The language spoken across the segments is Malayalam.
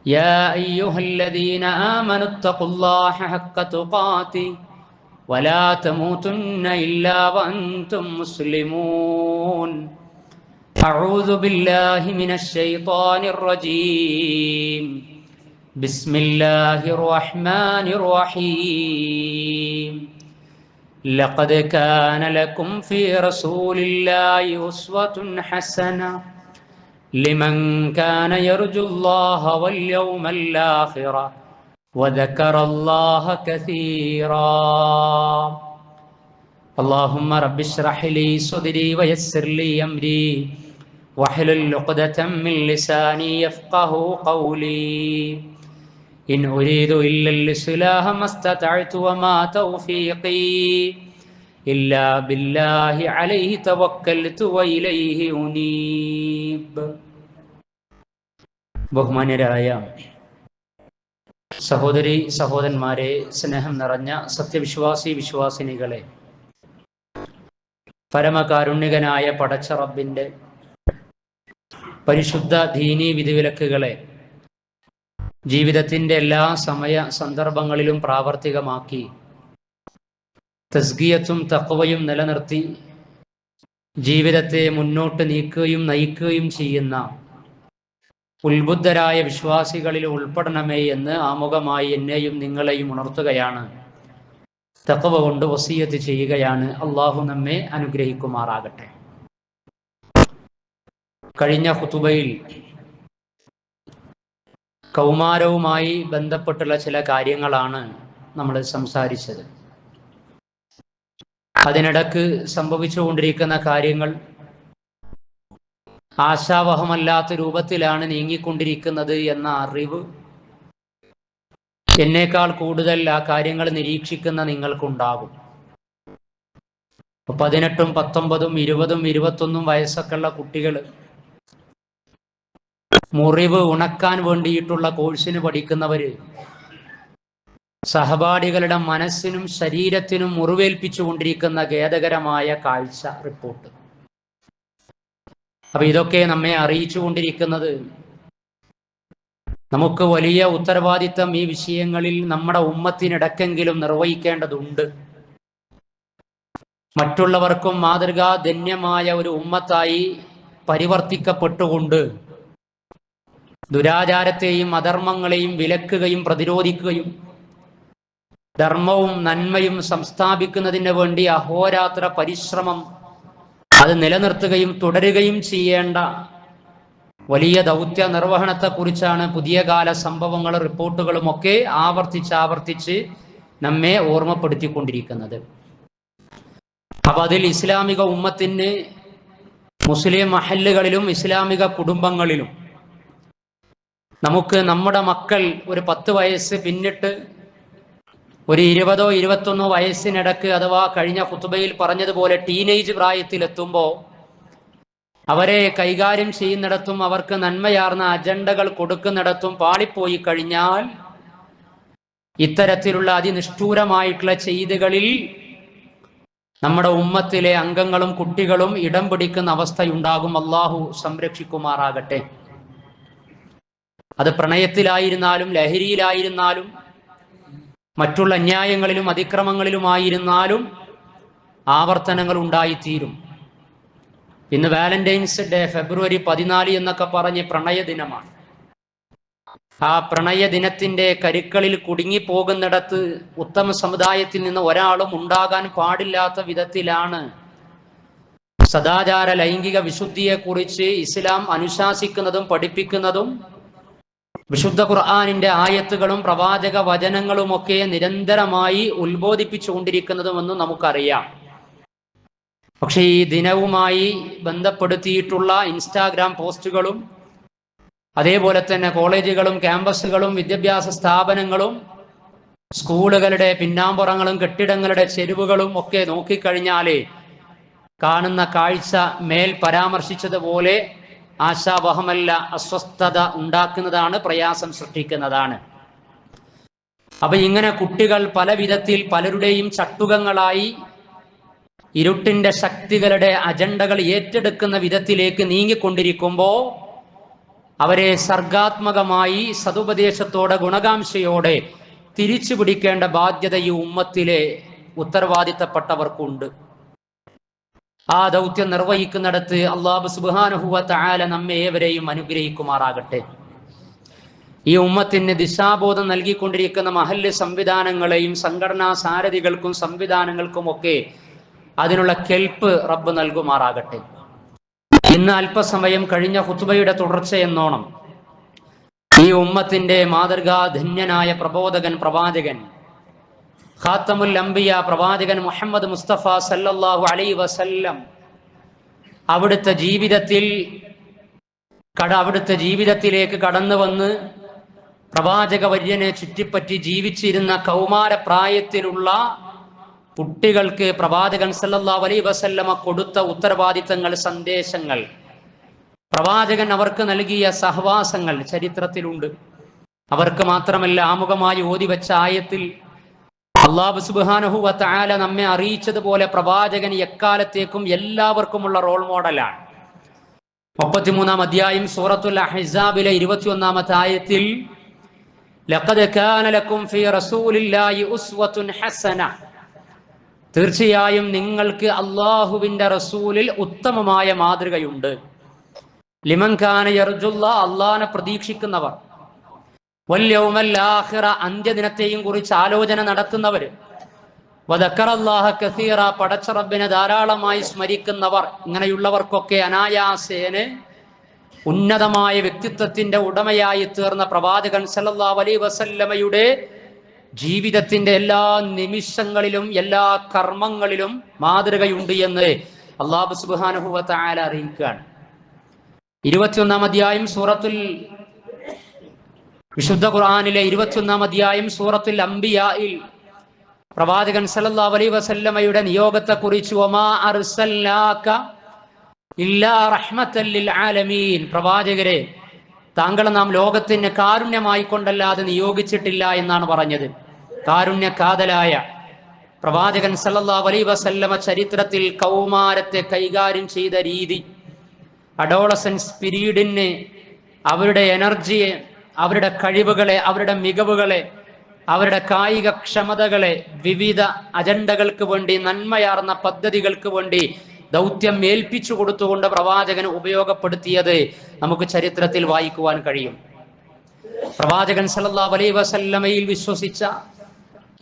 يا أيها الذين آمنوا اتقوا الله حق تقاته ولا تموتن إلا وأنتم مسلمون. أعوذ بالله من الشيطان الرجيم. بسم الله الرحمن الرحيم. لقد كان لكم في رسول الله أسوة حسنة لمن كان يرجو الله واليوم الآخر وذكر الله كثيرا. اللهم رب اشرح لي صدري ويسر لي أمري واحلل عقدة من لساني يفقه قولي. إن أريد إلا الإصلاح ما استطعت وما توفيقي إلا بالله عليه توكلت وإليه أنيب. ബഹുമാന്യരായ സഹോദരി സഹോദരന്മാരെ, സ്നേഹം നിറഞ്ഞ സത്യവിശ്വാസി വിശ്വാസിനികളെ, പരമകാരുണ്യകനായ പടച്ച റബ്ബിന്റെ പരിശുദ്ധ ദീനീ വിധിവിലക്കുകളെ ജീവിതത്തിന്റെ എല്ലാ സമയ സന്ദർഭങ്ങളിലും പ്രാവർത്തികമാക്കി തസ്കിയത്തും തഖ്വയും നിലനിർത്തി ജീവിതത്തെ മുന്നോട്ട് നീക്കുകയും നയിക്കുകയും ചെയ്യുന്ന ഉത്ബുദ്ധരായ വിശ്വാസികളിൽ ഉൾപ്പെടണമേ എന്ന് ആമുഖമായി എന്നെയും നിങ്ങളെയും ഉണർത്തുകയാണ്. തഖ്വ കൊണ്ട് വസിയത്ത് ചെയ്യുകയാണ്. അള്ളാഹു നമ്മെ അനുഗ്രഹിക്കുമാറാകട്ടെ. കഴിഞ്ഞ ഖുതുബയിൽ കൗമാരവുമായി ബന്ധപ്പെട്ടുള്ള ചില കാര്യങ്ങളാണ് നമ്മൾ സംസാരിച്ചത്. അതിനിടക്ക് സംഭവിച്ചുകൊണ്ടിരിക്കുന്ന കാര്യങ്ങൾ ആശാവഹമല്ലാത്ത രൂപത്തിലാണ് നീങ്ങിക്കൊണ്ടിരിക്കുന്നത് എന്ന അറിവ് എന്നേക്കാൾ കൂടുതൽ ആ കാര്യങ്ങൾ നിരീക്ഷിക്കുന്ന നിങ്ങൾക്കുണ്ടാകും. 18, 19, 20, 21 വയസ്സൊക്കെ ഉള്ള കുട്ടികൾ മുറിവ് ഉണക്കാൻ വേണ്ടിയിട്ടുള്ള കോഴ്സിന് പഠിക്കുന്നവര് സഹപാഠികളുടെ മനസ്സിനും ശരീരത്തിനും മുറിവേൽപ്പിച്ചു കൊണ്ടിരിക്കുന്ന ഖേദകരമായ കാഴ്ച റിപ്പോർട്ട്. അപ്പൊ ഇതൊക്കെ നമ്മെ അറിയിച്ചു കൊണ്ടിരിക്കുന്നത് നമുക്ക് വലിയ ഉത്തരവാദിത്തം ഈ വിഷയങ്ങളിൽ നമ്മുടെ ഉമ്മത്തിനിടക്കെങ്കിലും നിർവഹിക്കേണ്ടതുണ്ട്. മറ്റുള്ളവർക്കും മാതൃകാധന്യമായ ഒരു ഉമ്മത്തായി പരിവർത്തിക്കപ്പെട്ടുകൊണ്ട് ദുരാചാരത്തെയും അധർമ്മങ്ങളെയും വിലക്കുകയും പ്രതിരോധിക്കുകയും ധർമ്മവും നന്മയും സംസ്ഥാപിക്കുന്നതിന് വേണ്ടി അഹോരാത്ര പരിശ്രമം അത് നിലനിർത്തുകയും തുടരുകയും ചെയ്യേണ്ട വലിയ ദൗത്യ നിർവഹണത്തെക്കുറിച്ചാണ് പുതിയ കാല സംഭവങ്ങളും റിപ്പോർട്ടുകളും ഒക്കെ ആവർത്തിച്ച് നമ്മെ ഓർമ്മപ്പെടുത്തിക്കൊണ്ടിരിക്കുന്നത്. അപ്പൊ അതിൽ ഇസ്ലാമിക ഉമ്മത്തിന് മുസ്ലിം മഹല്ലുകളിലും ഇസ്ലാമിക കുടുംബങ്ങളിലും നമുക്ക് നമ്മുടെ മക്കൾ ഒരു 10 വയസ്സ് പിന്നിട്ട് ഒരു 20, 21 വയസ്സിനിടക്ക്, അഥവാ കഴിഞ്ഞ ഖുതുബയിൽ പറഞ്ഞതുപോലെ ടീനേജ് പ്രായത്തിലെത്തുമ്പോൾ അവരെ കൈകാര്യം ചെയ്യുന്നിടത്തും അവർക്ക് നന്മയാർന്ന അജണ്ടകൾ കൊടുക്കുന്നിടത്തും പാളിപ്പോയി കഴിഞ്ഞാൽ ഇത്തരത്തിലുള്ള അതിനിഷ്ഠൂരമായിട്ടുള്ള ചെയ്തികളിൽ നമ്മുടെ ഉമ്മത്തിലെ അംഗങ്ങളും കുട്ടികളും ഇടം പിടിക്കുന്ന അവസ്ഥയുണ്ടാകും. അള്ളാഹു സംരക്ഷിക്കുമാറാകട്ടെ. അത് പ്രണയത്തിലായിരുന്നാലും ലഹരിയിലായിരുന്നാലും മറ്റുള്ള അന്യായങ്ങളിലും അതിക്രമങ്ങളിലുമായിരുന്നാലും ആവർത്തനങ്ങൾ ഉണ്ടായിത്തീരും. ഇന്ന് വാലന്റൈൻസ് ഡേ, ഫെബ്രുവരി 14 എന്നൊക്കെ പറഞ്ഞ് പ്രണയ ദിനമാണ്. ആ പ്രണയ ദിനത്തിന്റെ കരുക്കളിൽ കുടുങ്ങിപ്പോകുന്നിടത്ത് ഉത്തമ സമുദായത്തിൽ നിന്ന് ഒരാളും ഉണ്ടാകാൻ പാടില്ലാത്ത വിധത്തിലാണ് സദാചാര ലൈംഗിക വിശുദ്ധിയെക്കുറിച്ച് ഇസ്ലാം അനുശാസിക്കുന്നതും പഠിപ്പിക്കുന്നതും വിശുദ്ധ ഖുർആനിന്റെ ആയത്തുകളും പ്രവാചക വചനങ്ങളുമൊക്കെ നിരന്തരമായി ഉത്ബോധിപ്പിച്ചുകൊണ്ടിരിക്കുന്നതുമെന്ന് നമുക്കറിയാം. പക്ഷേ ഈ ദിനവുമായി ബന്ധപ്പെടുത്തിയിട്ടുള്ള ഇൻസ്റ്റാഗ്രാം പോസ്റ്റുകളും അതേപോലെ തന്നെ കോളേജുകളും ക്യാമ്പസുകളും വിദ്യാഭ്യാസ സ്ഥാപനങ്ങളും സ്കൂളുകളുടെ പിന്നാമ്പുറങ്ങളും കെട്ടിടങ്ങളുടെ ചെരുവുകളും ഒക്കെ നോക്കിക്കഴിഞ്ഞാലേ കാണുന്ന കാഴ്ച മേൽ പരാമർശിച്ചതുപോലെ ആശാവഹമല്ല, അസ്വസ്ഥത ഉണ്ടാക്കുന്നതാണ്, പ്രയാസം സൃഷ്ടിക്കുന്നതാണ്. അപ്പൊ ഇങ്ങനെ കുട്ടികൾ പല വിധത്തിൽ പലരുടെയും ചട്ടുകങ്ങളായി ഇരുട്ടിന്റെ ശക്തികളുടെ അജണ്ടകൾ ഏറ്റെടുക്കുന്ന വിധത്തിലേക്ക് നീങ്ങിക്കൊണ്ടിരിക്കുമ്പോൾ അവരെ സർഗാത്മകമായി സതുപദേശത്തോടെ ഗുണകാംക്ഷയോടെ തിരിച്ചു പിടിക്കേണ്ട ബാധ്യത ഈ ഉമ്മത്തിലെ ഉത്തരവാദിത്തപ്പെട്ടവർക്കുണ്ട്. ആ ദൗത്യം നിർവഹിക്കുന്നിടത്ത് അല്ലാഹു സുബ്ഹാനഹു വ തആല നമ്മെ ഏവരെയും അനുഗ്രഹിക്കുമാറാകട്ടെ. ഈ ഉമ്മത്തിന് ദിശാബോധം നൽകിക്കൊണ്ടിരിക്കുന്ന മഹല്ല് സംവിധാനങ്ങളെയും സംഘടനാ സാരഥികൾക്കും സംവിധാനങ്ങൾക്കുമൊക്കെ അതിനുള്ള കെൽപ്പ് റബ്ബ് നൽകുമാറാകട്ടെ. ഇന്ന് അല്പസമയം കഴിഞ്ഞ ഖുത്ബയുടെ തുടർച്ചയെന്നോണം ഈ ഉമ്മത്തിന്റെ മാതൃകാധന്യനായ പ്രബോധകൻ, പ്രവാചകൻ, ഖാത്തമുൽ അംബിയ പ്രവാചകൻ മുഹമ്മദ് മുസ്തഫ സല്ലല്ലാഹു അലൈഹി വസല്ലം അവിടുത്തെ ജീവിതത്തിലേക്ക് കടന്നു വന്ന് പ്രവാചക വര്യനെ ചുറ്റിപ്പറ്റി ജീവിച്ചിരുന്ന കൗമാരപ്രായത്തിലുള്ള കുട്ടികൾക്ക് പ്രവാചകൻ സല്ലല്ലാഹു അലൈഹി വസല്ലമ കൊടുത്ത ഉത്തരവാദിത്തങ്ങൾ, സന്ദേശങ്ങൾ, പ്രവാചകൻ അവർക്ക് നൽകിയ സഹവാസങ്ങൾ ചരിത്രത്തിലുണ്ട്. അവർക്ക് മാത്രമല്ല, ആമുഖമായി ഓതിവെച്ച ആയത്തിൽ അല്ലാഹു സുബ്ഹാനഹു വ തആല നമ്മെ അറിയിച്ചതുപോലെ പ്രവാചകൻ എക്കാലത്തേക്കും എല്ലാവർക്കുമുള്ള റോൾ മോഡലാണ്. 33-ാം അധ്യായം സൂറത്തുൽ അഹ്സാബിലെ 21-ാമത്തെ ആയത്തിൽ ലഖദ് കാന ലക്കും ഫീ റസൂലില്ലാഹി ഉസ്വത്തുൻ ഹസന, തീർച്ചയായും നിങ്ങൾക്ക് അല്ലാഹുവിന്റെ റസൂലിൽ ഉത്തമമായ മാതൃകയുണ്ട്. ലിമൻ കാന യർജുല്ലാഹ്, അല്ലാഹനെ പ്രതീക്ഷിക്കുന്നവർ, വൽ യൗമൽ ആഖിറ, അന്ത്യദിനത്തെയും കുറിച്ച് ആലോചന നടത്തുന്നവർ, വദക്കറല്ലാഹ കസീറ, പടച്ച റബ്ബിനെ ധാരാളമായി സ്മരിക്കുന്നവർ, ഇങ്ങനെയുള്ളവർക്കൊക്കെ അനായാസേന ഉന്നതമായ വ്യക്തിത്വത്തിന്റെ ഉടമയായി തീർന്ന പ്രവാചകൻ സല്ലല്ലാഹു അലൈഹി വസല്ലമയുടെ ജീവിതത്തിന്റെ എല്ലാ നിമിഷങ്ങളിലും എല്ലാ കർമ്മങ്ങളിലും മാതൃകയുണ്ട് എന്ന് അല്ലാഹു സുബ്ഹാനഹു വ തആല അറിയിക്കുകയാണ്. 21-ാം അധ്യായം വിശുദ്ധ ഖുർആനിലെ 21-ാം അധ്യായം സൂറത്തുൽ അംബിയായിൽ പ്രവാചകൻ സല്ലല്ലാഹു അലൈഹി വസല്ലമയുടെ നിയോഗത്തെക്കുറിച്ച് വമാ അർസൽനാക ഇല്ലാ റഹ്മത്തൽ ലിൽ ആലമീൻ, പ്രവാചകരെ, താങ്കളെ നാം ലോകത്തിന് കാരുണ്യമായി കൊണ്ടല്ലാതെ നിയോഗിച്ചിട്ടില്ല എന്നാണ് പറഞ്ഞത്. കാരുണ്യകാതലായ പ്രവാചകൻ സല്ലല്ലാഹു അലൈഹി വസല്ലമ ചരിത്രത്തിൽ കൗമാരത്തെ കൈകാര്യം ചെയ്ത രീതി, അഡോളസൻസ് പീരീഡിന് അവരുടെ എനർജിയെ, അവരുടെ കഴിവുകളെ, അവരുടെ മികവുകളെ, അവരുടെ കായിക ക്ഷമതകളെ വിവിധ അജണ്ടകൾക്ക് വേണ്ടി, നന്മയാർന്ന പദ്ധതികൾക്ക് വേണ്ടി ദൗത്യം ഏൽപ്പിച്ചു കൊടുത്തുകൊണ്ട് പ്രവാചകന് ഉപയോഗപ്പെടുത്തിയത് നമുക്ക് ചരിത്രത്തിൽ വായിക്കുവാൻ കഴിയും. പ്രവാചകൻ സല്ലല്ലാഹു അലൈഹി വസല്ലമയിൽ വിശ്വസിച്ച,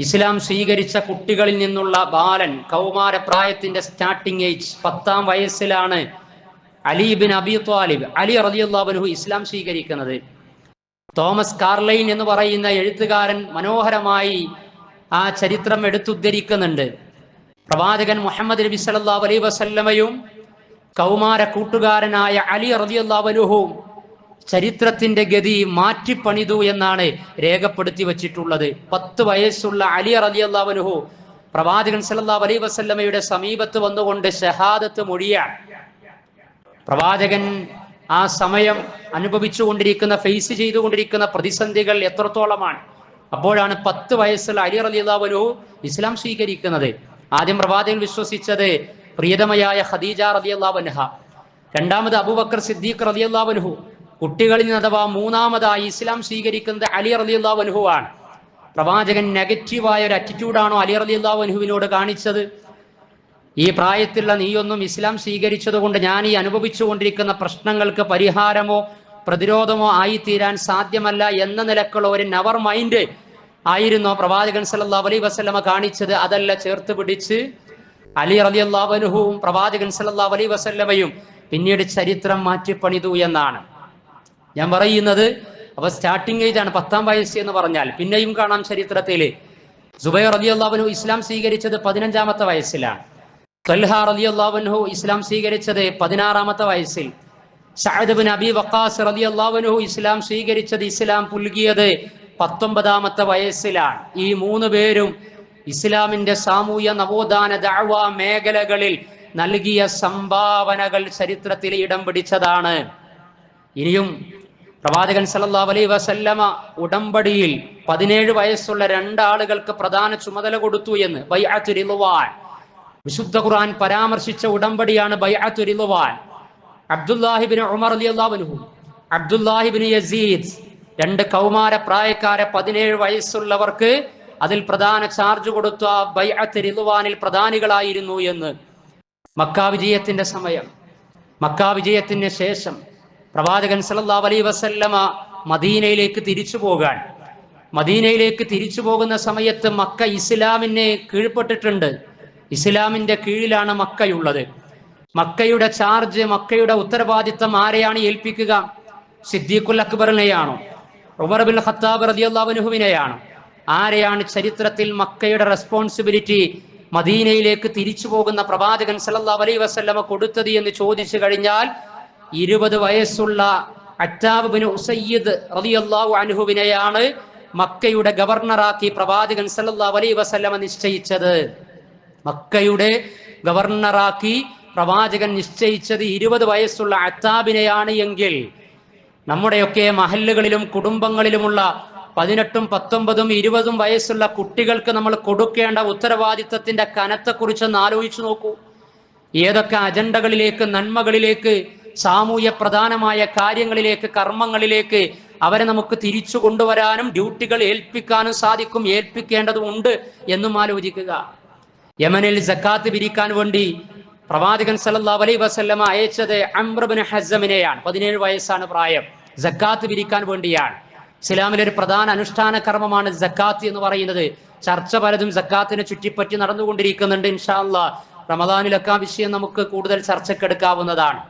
ഇസ്ലാം സ്വീകരിച്ച കുട്ടികളിൽ നിന്നുള്ള ബാലൻ, കൗമാരപ്രായത്തിന്റെ സ്റ്റാർട്ടിംഗ് ഏജ് 10-ാം വയസ്സിലാണ് Ali bin Abi Talib, Ali റളിയല്ലാഹു അൻഹു ഇസ്ലാം സ്വീകരിക്കുന്നത്. തോമസ് കാർലൈൻ എന്ന് പറയുന്ന എഴുത്തുകാരൻ മനോഹരമായി ആ ചരിത്രം എടുത്തുദ്ധരിക്കുന്നുണ്ട്. പ്രവാചകൻ മുഹമ്മദ് നബി സല്ലല്ലാഹു അലൈഹി വസല്ലമയും കൗമാര കൂട്ടുകാരനായ അലി റളിയല്ലാഹു അൻഹുവും ചരിത്രത്തിന്റെ ഗതി മാറ്റിപ്പണിതു എന്നാണ് രേഖപ്പെടുത്തി വച്ചിട്ടുള്ളത്. 10 വയസ്സുള്ള അലി റളിയല്ലാഹു അൻഹു പ്രവാചകൻ സല്ലല്ലാഹു അലൈഹി വസല്ലമയുടെ സമീപത്ത് വന്നുകൊണ്ട് ഷഹാദത്ത് മൊഴിയാണ്. പ്രവാചകൻ ആ സമയം ഫേസ് ചെയ്തുകൊണ്ടിരിക്കുന്ന പ്രതിസന്ധികൾ എത്രത്തോളമാണ്. അപ്പോഴാണ് 10 വയസ്സുള്ള അലി റളിയല്ലാഹു അൻഹു ഇസ്ലാം സ്വീകരിക്കുന്നത്. ആദ്യം പ്രവാചകൻ വിശ്വസിച്ചത് പ്രിയതമയായ ഖദീജ റളിയല്ലാഹു അൻഹ, രണ്ടാമത് അബൂബക്കർ സിദ്ദീഖ് റളിയല്ലാഹു അൻഹു, കുട്ടികളിൽ നിന്ന് അഥവാ മൂന്നാമതായി ഇസ്ലാം സ്വീകരിക്കുന്നത് അലി റളിയല്ലാഹു അൻഹു ആണ്. പ്രവാചകൻ നെഗറ്റീവായ ഒരു ആറ്റിറ്റ്യൂഡാണോ അലി റളിയല്ലാഹു അൻഹുവിനോട് കാണിച്ചത്? ഈ പ്രായത്തിലുള്ള നീയൊന്നും ഇസ്ലാം സ്വീകരിച്ചത് കൊണ്ട് ഞാൻ ഈ അനുഭവിച്ചുകൊണ്ടിരിക്കുന്ന പ്രശ്നങ്ങൾക്ക് പരിഹാരമോ പ്രതിരോധമോ ആയിത്തീരാൻ സാധ്യമല്ല എന്ന നിലക്കുള്ള ഒരു നവർ മൈൻഡ് ആയിരുന്നോ പ്രവാചകൻ സല്ലല്ലാഹു അലൈഹി വസല്ലമ കാണിച്ചത്? അതല്ല, ചേർത്ത് പിടിച്ച് അലി റളിയല്ലാഹു അൻഹുവും പ്രവാചകൻ സല്ലല്ലാഹു അലൈഹി വസല്ലമയും പിന്നീട് ചരിത്രം മാറ്റിപ്പണിതു എന്നാണ് ഞാൻ പറയുന്നത്. അപ്പൊ സ്റ്റാർട്ടിംഗ് ഏജ് ആണ് 10-ാം വയസ്സ് എന്ന് പറഞ്ഞാൽ. പിന്നെയും കാണാം ചരിത്രത്തിൽ സുബൈർ റളിയല്ലാഹു അൻഹു ഇസ്ലാം സ്വീകരിച്ചത് 15-ാമത്തെ വയസ്സിലാണ്. ത്വൽഹ റളിയല്ലാഹു അൻഹു ഇസ്ലാം സ്വീകരിച്ചത് 16-ാമത്തെ വയസ്സിൽ. സഅദ് ബിൻ അബി വഖാസ് റളിയല്ലാഹു അൻഹു ഇസ്ലാം സ്വീകരിച്ചത്, ഇസ്ലാം പുൽകിയത് 19-ാമത്തെ വയസ്സിലാണ്. ഈ 3 പേരും ഇസ്ലാമിന്റെ സാമൂഹ്യ നവോത്ഥാന ദഅവ മേഖലകളിൽ നൽകിയ സംഭാവനകൾ ചരിത്രത്തിൽ ഇടം പിടിച്ചതാണ്. ഇനിയും പ്രവാചകൻ സല്ലല്ലാഹു അലൈഹി വസല്ലമ ഉടമ്പടിയിൽ 17 വയസ്സുള്ള 2 ആളുകൾക്ക് പ്രധാന ചുമതല കൊടുത്തു എന്ന് ബൈഅത്തു റിദ്വാൻ, വിശുദ്ധ ഖുർആൻ പരാമർശിച്ച ഉടമ്പടിയാണ് ബൈഅത്തു റിദ്വാൻ. അബ്ദുല്ലാഹി ഇബ്നു ഉമർ റളിയല്ലാഹു അൻഹു, അബ്ദുല്ലാഹിബ്നു യസീദ്, 2 കൗമാര പ്രായക്കാരെ 17 വയസ്സുള്ളവർക്ക് അതിൽ പ്രധാന ചാർജ് കൊടുത്ത ബൈഅത്ത് റിദ്വാനിൽ പ്രധാനികളായിരുന്നു എന്ന്. മക്ക വിജയത്തിന്റെ സമയം, മക്ക വിജയത്തിന് ശേഷം പ്രവാചകൻ സല്ലല്ലാഹു അലൈഹി വസല്ലമ മദീനയിലേക്ക് തിരിച്ചു പോകുന്ന സമയത്ത് മക്ക ഇസ്ലാമിനെ കീഴ്പ്പെട്ടിട്ടുണ്ട്. ഇസ്ലാമിന്റെ കീഴിലാണ് മക്കയുള്ളത്. മക്കയുടെ ചാർജ്, മക്കയുടെ ഉത്തരവാദിത്തം ആരെയാണ് ഏൽപ്പിക്കുക? സിദ്ദീഖുൽ അക്ബറിനെയാണോ? ഉമർ ബിൻ ഖത്താബ് റളിയല്ലാഹു അൻഹുവിനെയാണോ? ആരെയാണ് ചരിത്രത്തിൽ മക്കയുടെ റെസ്പോൺസിബിലിറ്റി മദീനയിലേക്ക് തിരിച്ചു പോകുന്ന പ്രവാചകൻ സല്ലല്ലാഹു അലൈഹി വസല്ലമ കൊടുത്തത് എന്ന് ചോദിച്ചു കഴിഞ്ഞാൽ 20 വയസ്സുള്ള അറ്റാബ് ബിൻ ഉസയ്യിദ് റളിയല്ലാഹു അൻഹുവിനെയാണ് മക്കയുടെ ഗവർണറാക്കി പ്രവാചകൻ സല്ലല്ലാഹു അലൈഹി വസല്ലമ നിശ്ചയിച്ചത്. മക്കയുടെ ഗവർണറാക്കി പ്രവാചകൻ നിശ്ചയിച്ചത് 20 വയസ്സുള്ള അത്താബിനെയാണ് എങ്കിൽ നമ്മുടെയൊക്കെ മഹല്ലുകളിലും കുടുംബങ്ങളിലുമുള്ള 18, 19, 20 വയസ്സുള്ള കുട്ടികൾക്ക് നമ്മൾ കൊടുക്കേണ്ട ഉത്തരവാദിത്തത്തിന്റെ കനത്തെക്കുറിച്ചൊന്ന് ആലോചിച്ചു നോക്കൂ. ഏതൊക്കെ അജണ്ടകളിലേക്ക്, നന്മകളിലേക്ക്, സാമൂഹ്യ പ്രധാനമായ കാര്യങ്ങളിലേക്ക്, കർമ്മങ്ങളിലേക്ക് അവരെ നമുക്ക് തിരിച്ചു കൊണ്ടുവരാനും ഡ്യൂട്ടികൾ ഏൽപ്പിക്കാനും സാധിക്കും, ഏൽപ്പിക്കേണ്ടതുണ്ട് എന്നും ആലോചിക്കുക. യമനിൽ സക്കാത്ത് പിരിക്കാൻ വേണ്ടി പ്രവാചകൻ സല്ലല്ലാഹു അലൈഹി വസല്ലമ അയച്ചത് അംർ ഇബ്നു ഹസ്മിനെയാണ്. 17 വയസ്സാണ് പ്രായം. സക്കാത്ത് പിരിക്കാൻ വേണ്ടിയാണ്. ഇസ്ലാമിലെ ഒരു പ്രധാന അനുഷ്ഠാന കർമ്മമാണ് സക്കാത്ത് എന്ന് പറയുന്നത്. ചർച്ച പലതും സക്കാത്തിനെ ചുറ്റിപ്പറ്റി നടന്നുകൊണ്ടിരിക്കുന്നുണ്ട്. ഇൻഷാ അല്ലാഹ് റമദാനിലൊക്കെ ആ വിഷയം നമുക്ക് കൂടുതൽ ചർച്ചക്കെടുക്കാവുന്നതാണ്.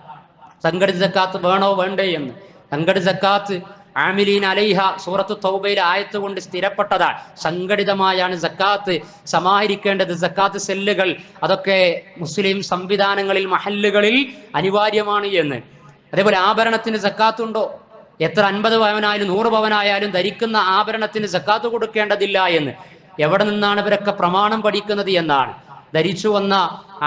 സംഘടിത സക്കാത്ത് വേണോ വേണ്ടേ എന്ന്. സംഘടിത സക്കാത്ത് ആമിലീൻ അലൈഹ സൂറത്ത് തൗബയിലെ ആയത്ത് കൊണ്ട് സ്ഥിരപ്പെട്ടതാണ്. സംഘടിതമായാണ് സക്കാത്ത് സമാഹരിക്കേണ്ടത്. സക്കാത്ത് സെല്ലുകൾ അതൊക്കെ മുസ്ലിം സംവിധാനങ്ങളിൽ, മഹല്ലുകളിൽ അനിവാര്യമാണ് എന്ന്. അതേപോലെ ആഭരണത്തിന് സക്കാത്ത് ഉണ്ടോ? എത്ര 50 പവനായാലും 100 പവനായാലും ധരിക്കുന്ന ആഭരണത്തിന് സക്കാത്ത് കൊടുക്കേണ്ടതില്ല എന്ന്. എവിടെ നിന്നാണ് ഇവരൊക്കെ പ്രമാണം പഠിക്കുന്നത് എന്നാണ്. ധരിച്ചു വന്ന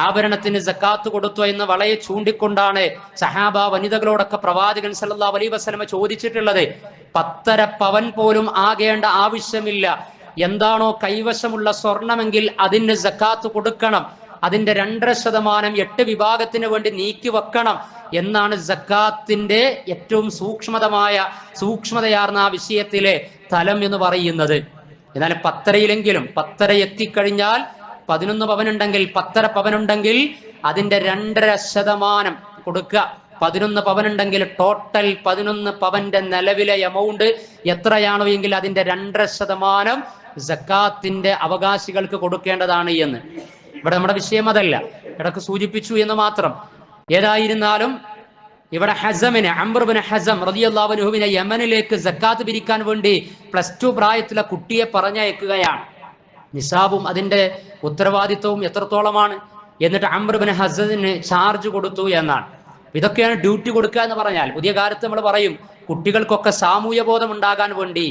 ആഭരണത്തിന് സക്കാത്ത് കൊടുത്തു എന്ന് വളരെ ചൂണ്ടിക്കൊണ്ടാണ് സഹാബ വനിതകളോടൊക്കെ പ്രവാചകൻ സല്ലല്ലാഹു അലൈഹി വസല്ലമ ചോദിച്ചിട്ടുള്ളത്. 10.5 പവൻ പോലും ആകേണ്ട ആവശ്യമില്ല. എന്താണോ കൈവശമുള്ള സ്വർണമെങ്കിൽ അതിന് സക്കാത്ത് കൊടുക്കണം. അതിന്റെ 2.5% 8 വിഭാഗത്തിന് വേണ്ടി നീക്കി വെക്കണം എന്നാണ് സക്കാത്തിന്റെ ഏറ്റവും സൂക്ഷ്മതയാർന്ന ആ വിഷയത്തിലെ തലം എന്ന് പറയുന്നത്. എന്നാൽ 10.5 എത്തിക്കഴിഞ്ഞാൽ 11 പവനുണ്ടെങ്കിൽ, 10.5 പവനുണ്ടെങ്കിൽ അതിന്റെ 2.5% കൊടുക്കുക. 11 പവനുണ്ടെങ്കിൽ ടോട്ടൽ 11 പവന്റെ നിലവിലെ എമൗണ്ട് എത്രയാണോ എങ്കിൽ അതിന്റെ 2.5% സക്കാത്തിന്റെ അവകാശികൾക്ക് കൊടുക്കേണ്ടതാണ് എന്ന്. ഇവിടെ നമ്മുടെ വിഷയം അതല്ല, ഇടക്ക് സൂചിപ്പിച്ചു എന്ന് മാത്രം. ഏതായിരുന്നാലും ഇവിടെ അംർ ഇബ്നു ഹസം റളിയല്ലാഹു അൻഹുവിനെ യമനിലേക്ക് സക്കാത്ത് പിരിക്കാൻ വേണ്ടി +2 പ്രായത്തിലുള്ള കുട്ടിയെ പറഞ്ഞയക്കുകയാണ്. നിസാബും അതിന്റെ ഉത്തരവാദിത്വവും എത്രത്തോളമാണ്. എന്നിട്ട് അംർ ഇബ്നു ഹസന് ചാർജ് കൊടുത്തു എന്നാണ്. ഇതൊക്കെയാണ് ഡ്യൂട്ടി കൊടുക്കുക എന്ന് പറഞ്ഞാൽ. പുതിയ കാലത്ത് നമ്മൾ പറയും കുട്ടികൾക്കൊക്കെ സാമൂഹ്യ ബോധം ഉണ്ടാകാൻ വേണ്ടി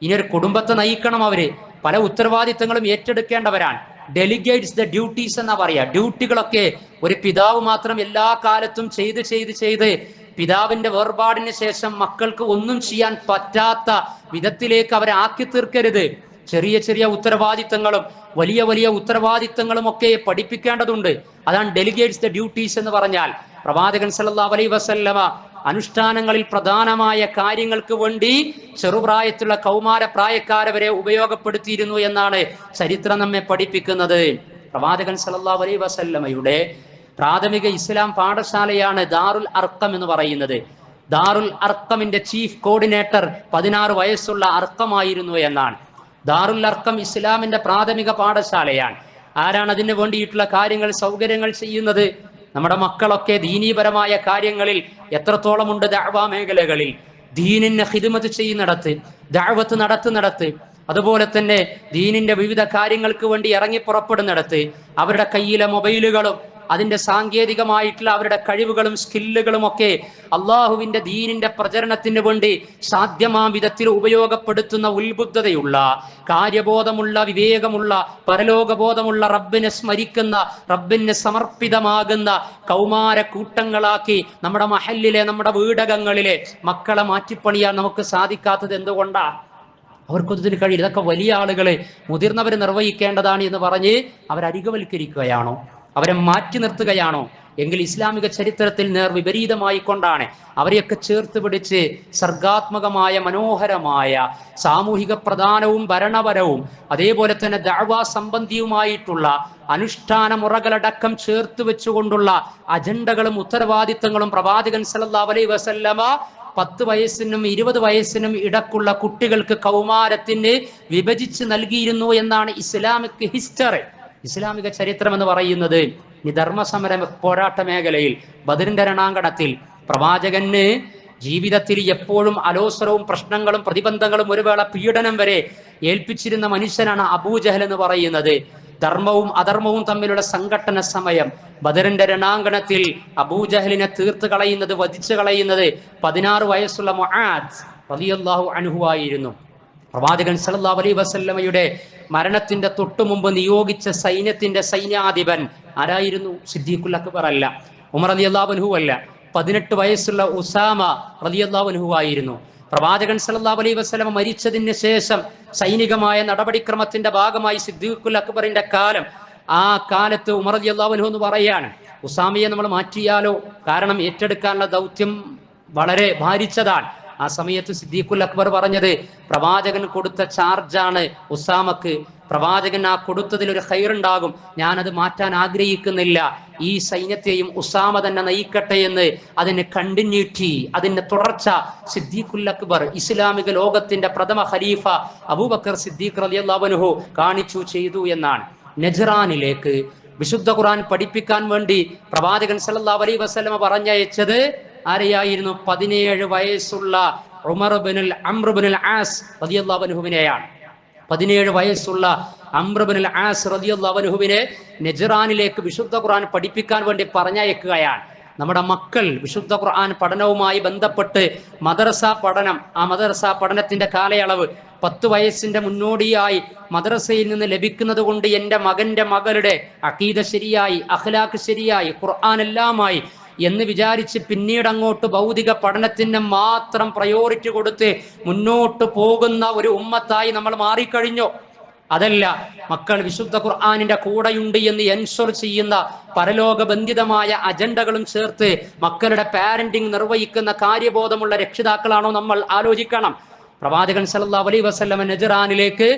ഇനിയൊരു കുടുംബത്തെ നയിക്കണം. അവര് പല ഉത്തരവാദിത്തങ്ങളും ഏറ്റെടുക്കേണ്ടവരാണ്. ഡെലിഗേറ്റ്സ് ദ ഡ്യൂട്ടീസ് എന്നാ പറയാ. ഡ്യൂട്ടികളൊക്കെ ഒരു പിതാവ് മാത്രം എല്ലാ കാലത്തും ചെയ്ത് പിതാവിന്റെ വേർപാടിന് ശേഷം മക്കൾക്ക് ഒന്നും ചെയ്യാൻ പറ്റാത്ത വിധത്തിലേക്ക് അവരെ ആക്കി തീർക്കരുത്. ചെറിയ ചെറിയ ഉത്തരവാദിത്തങ്ങളും വലിയ ഉത്തരവാദിത്തങ്ങളും ഒക്കെ പഠിപ്പിക്കേണ്ടതുണ്ട്. അതാണ് ഡെലിഗേറ്റ്സ് ദ ഡ്യൂട്ടീസ് എന്ന് പറഞ്ഞാൽ. പ്രവാചകൻ സല്ലല്ലാഹു അലൈഹി വസല്ലമ അനുഷ്ഠാനങ്ങളിൽ പ്രധാനമായ കാര്യങ്ങൾക്ക് വേണ്ടി ചെറുപ്രായത്തിലുള്ള കൗമാര പ്രായക്കാരെ വരെ ഉപയോഗപ്പെടുത്തിയിരുന്നു എന്നാണ് ചരിത്രം നമ്മെ പഠിപ്പിക്കുന്നത്. പ്രവാചകൻ സല്ലല്ലാഹു അലൈഹി വസല്ലമയുടെ പ്രാഥമിക ഇസ്ലാം പാഠശാലയാണ് ദാറുൽ അർക്കം എന്ന് പറയുന്നത്. ദാറുൽ അർക്കമിന്റെ ചീഫ് കോർഡിനേറ്റർ 16 വയസ്സുള്ള അർക്കമായിരുന്നു എന്നാണ്. ദാറുൽ അർക്കം ഇസ്ലാമിന്റെ പ്രാഥമിക പാഠശാലയാണ്. ആരാണ് അതിന് വേണ്ടിയിട്ടുള്ള കാര്യങ്ങൾ, സൗകര്യങ്ങൾ ചെയ്യുന്നത്? നമ്മുടെ മക്കളൊക്കെ ദീനീപരമായ കാര്യങ്ങളിൽ എത്രത്തോളം ഉണ്ട്? ദഅ്വാ മേഖലകളിൽ ദീനിനെ ഖിദ്മത്ത് ചെയ്യുന്നിടത്ത്, ദഅ്വത്ത് നടത്തുന്നിടത്ത്, അതുപോലെ തന്നെ ദീനിന്റെ വിവിധ കാര്യങ്ങൾക്ക് വേണ്ടി ഇറങ്ങി പുറപ്പെടുന്നിടത്ത് അവരുടെ കയ്യിലെ മൊബൈലുകളും അതിന്റെ സാങ്കേതികമായിട്ടുള്ള അവരുടെ കഴിവുകളും സ്കില്ലുകളും ഒക്കെ അള്ളാഹുവിന്റെ ദീനിന്റെ പ്രചരണത്തിന് വേണ്ടി സാധ്യമാം വിധത്തിൽ ഉപയോഗപ്പെടുത്തുന്ന ഉത്ബുദ്ധതയുള്ള, കാര്യബോധമുള്ള, വിവേകമുള്ള, പരലോകബോധമുള്ള, റബ്ബിനെ സ്മരിക്കുന്ന, റബ്ബിന് സമർപ്പിതമാകുന്ന കൗമാര കൂട്ടങ്ങളാക്കി നമ്മുടെ മഹല്ലിലെ, നമ്മുടെ വീടകങ്ങളിലെ മക്കളെ മാറ്റിപ്പണിയാൻ നമുക്ക് സാധിക്കാത്തത് എന്തുകൊണ്ടാ? അവർക്കൊതിന് കഴിയില്ല. ഇതൊക്കെ വലിയ ആളുകളെ, മുതിർന്നവർ നിർവഹിക്കേണ്ടതാണ് എന്ന് പറഞ്ഞ് അവരരികവൽക്കരിക്കുകയാണോ? അവരെ മാറ്റി നിർത്തുകയാണോ? എങ്കിൽ ഇസ്ലാമിക ചരിത്രത്തിൽ വിപരീതമായി കൊണ്ടാണ് അവരെയൊക്കെ ചേർത്ത് പിടിച്ച് സർഗാത്മകമായ മനോഹരമായ സാമൂഹിക പ്രധാനവും ഭരണപരവും അതേപോലെ തന്നെ ദഅ്വാ സംബന്ധിയുമായിട്ടുള്ള അനുഷ്ഠാന മുറകളടക്കം ചേർത്ത് വെച്ചുകൊണ്ടുള്ള അജണ്ടകളും ഉത്തരവാദിത്തങ്ങളും പ്രവാചകൻ സല്ലല്ലാഹു അലൈഹി വസല്ലമ 10 വയസ്സിനും 20 വയസ്സിനും ഇടക്കുള്ള കുട്ടികൾക്ക് കൗമാരത്തിന് വിഭജിച്ച് നൽകിയിരുന്നു എന്നാണ് ഇസ്ലാമിക് ഹിസ്റ്ററി, ഇസ്ലാമിക ചരിത്രം എന്ന് പറയുന്നത്. ഈ ധർമ്മസമര പോരാട്ട മേഖലയിൽ ബദറിന്റെ രണാങ്കണത്തിൽ പ്രവാചകന് ജീവിതത്തിൽ എപ്പോഴും അലോസരവും പ്രശ്നങ്ങളും പ്രതിബന്ധങ്ങളും ഒരു വേള പീഡനം വരെ ഏൽപ്പിച്ചിരുന്ന മനുഷ്യനാണ് അബൂജഹൽ എന്ന് പറയുന്നത്. ധർമ്മവും അധർമ്മവും തമ്മിലുള്ള സംഘട്ടന സമയം ബദറിന്റെ രണാങ്കണത്തിൽ അബൂജഹലിനെ തീർത്ത് കളയുന്നത്, വധിച്ചു കളയുന്നത് 16 വയസ്സുള്ള മുആദ് റളിയല്ലാഹു അൻഹു ആയിരുന്നു. പ്രവാചകൻ സല്ലല്ലാഹു അലൈഹി വസല്ലമയുടെ മരണത്തിന്റെ തൊട്ടു മുമ്പ് നിയോഗിച്ച സൈന്യത്തിന്റെ സൈന്യാധിപൻ ആരായിരുന്നു? സിദ്ദീഖുൽ അക്ബർ അല്ല, ഉമർ റളിയല്ലാഹു അൻഹു അല്ല, 18 വയസ്സുള്ള ഉസാമ റളിയല്ലാഹു അൻഹു ആയിരുന്നു. പ്രവാചകൻ സല്ലല്ലാഹു അലൈഹി വസല്ലമ മരിച്ചതിന് ശേഷം സൈനികമായ നടപടിക്രമത്തിന്റെ ഭാഗമായി സിദ്ദീഖുൽ അക്ബറിന്റെ കാലം, ആ കാലത്ത് ഉമർ റളിയല്ലാഹു അൻഹു എന്ന് പറയാണ്, ഉസാമയെ നമ്മൾ മാറ്റിയാലോ? കാരണം ഏറ്റെടുക്കാനുള്ള ദൗത്യം വളരെ ഭാരിച്ചതാണ്. ആ സമയത്ത് സിദ്ദീഖുൽ അക്ബർ പറഞ്ഞത്, പ്രവാചകൻ കൊടുത്ത ചാർജാണ് ഉസാമക്ക്, പ്രവാചകൻ ആ കൊടുത്തതിൽ ഒരു ഖൈറുണ്ടാകും, ഞാനത് മാറ്റാൻ ആഗ്രഹിക്കുന്നില്ല, ഈ സൈന്യത്തെയും ഉസാമ തന്നെ നയിക്കട്ടെ എന്ന് അതിന് കണ്ടിന്യൂറ്റി, അതിന്റെ തുടർച്ച സിദ്ദീഖുൽ അക്ബർ, ഇസ്ലാമിക ലോകത്തിന്റെ പ്രഥമ ഖലീഫ അബൂബക്കർ സിദ്ദീഖ് റളിയല്ലാഹു അൻഹു കാണിച്ചു ചെയ്തു എന്നാണ്. നജ്റാനിലേക്ക് വിശുദ്ധ ഖുർആൻ പഠിപ്പിക്കാൻ വേണ്ടി പ്രവാചകൻ സല്ലല്ലാഹു അലൈഹി വസല്ലമ പറഞ്ഞയച്ചത് ആരെയായിരുന്നു? 17 വയസ്സുള്ള ഉമർ അംർ ഇബ്നുൽ ആസ് റളിയല്ലാഹു അൻഹുവിനെയാണ്. 17 വയസ്സുള്ള അംർ ഇബ്നുൽ ആസ് റളിയല്ലാഹു അൻഹുവിനെ നജ്റാനിലേക്ക് വിശുദ്ധ ഖുർആൻ പഠിപ്പിക്കാൻ വേണ്ടി പറഞ്ഞയക്കുകയാണ്. നമ്മുടെ മക്കൾ വിശുദ്ധ ഖുർആൻ പഠനവുമായി ബന്ധപ്പെട്ട് മദ്രസ പഠനം, ആ മദ്രസ പഠനത്തിന്റെ കാലയളവ് 10 വയസ്സിന്റെ മുന്നോടിയായി മദ്രസയിൽ നിന്ന് ലഭിക്കുന്നത് കൊണ്ട് എൻ്റെ മകന്റെ മകളുടെ അഖീദ ശരിയായി, അഖ്ലാഖ് ശരിയായി, ഖുർആൻ എല്ലാമായി എന്ന് വിചാരിച്ച് പിന്നീട് അങ്ങോട്ട് ഭൗതിക പഠനത്തിന് മാത്രം പ്രയോറിറ്റി കൊടുത്ത് മുന്നോട്ട് പോകുന്ന ഒരു ഉമ്മത്തായി നമ്മൾ മാറിക്കഴിഞ്ഞു. അതല്ല, മക്കൾ വിശുദ്ധ ഖുർആനിന്റെ കൂടെയുണ്ട് എന്ന് എൻഷുർ ചെയ്യുന്ന പരലോകബന്ധിതമായ അജണ്ടകളും ചേർത്ത് മക്കളുടെ പാരന്റിങ് നിർവഹിക്കുന്ന കാര്യബോധമുള്ള രക്ഷിതാക്കളാണോ നമ്മൾ ആലോചിക്കണം. പ്രവാചകൻ സല്ലല്ലാഹു അലൈഹി വസല്ലം നജ്റാനിലേക്ക്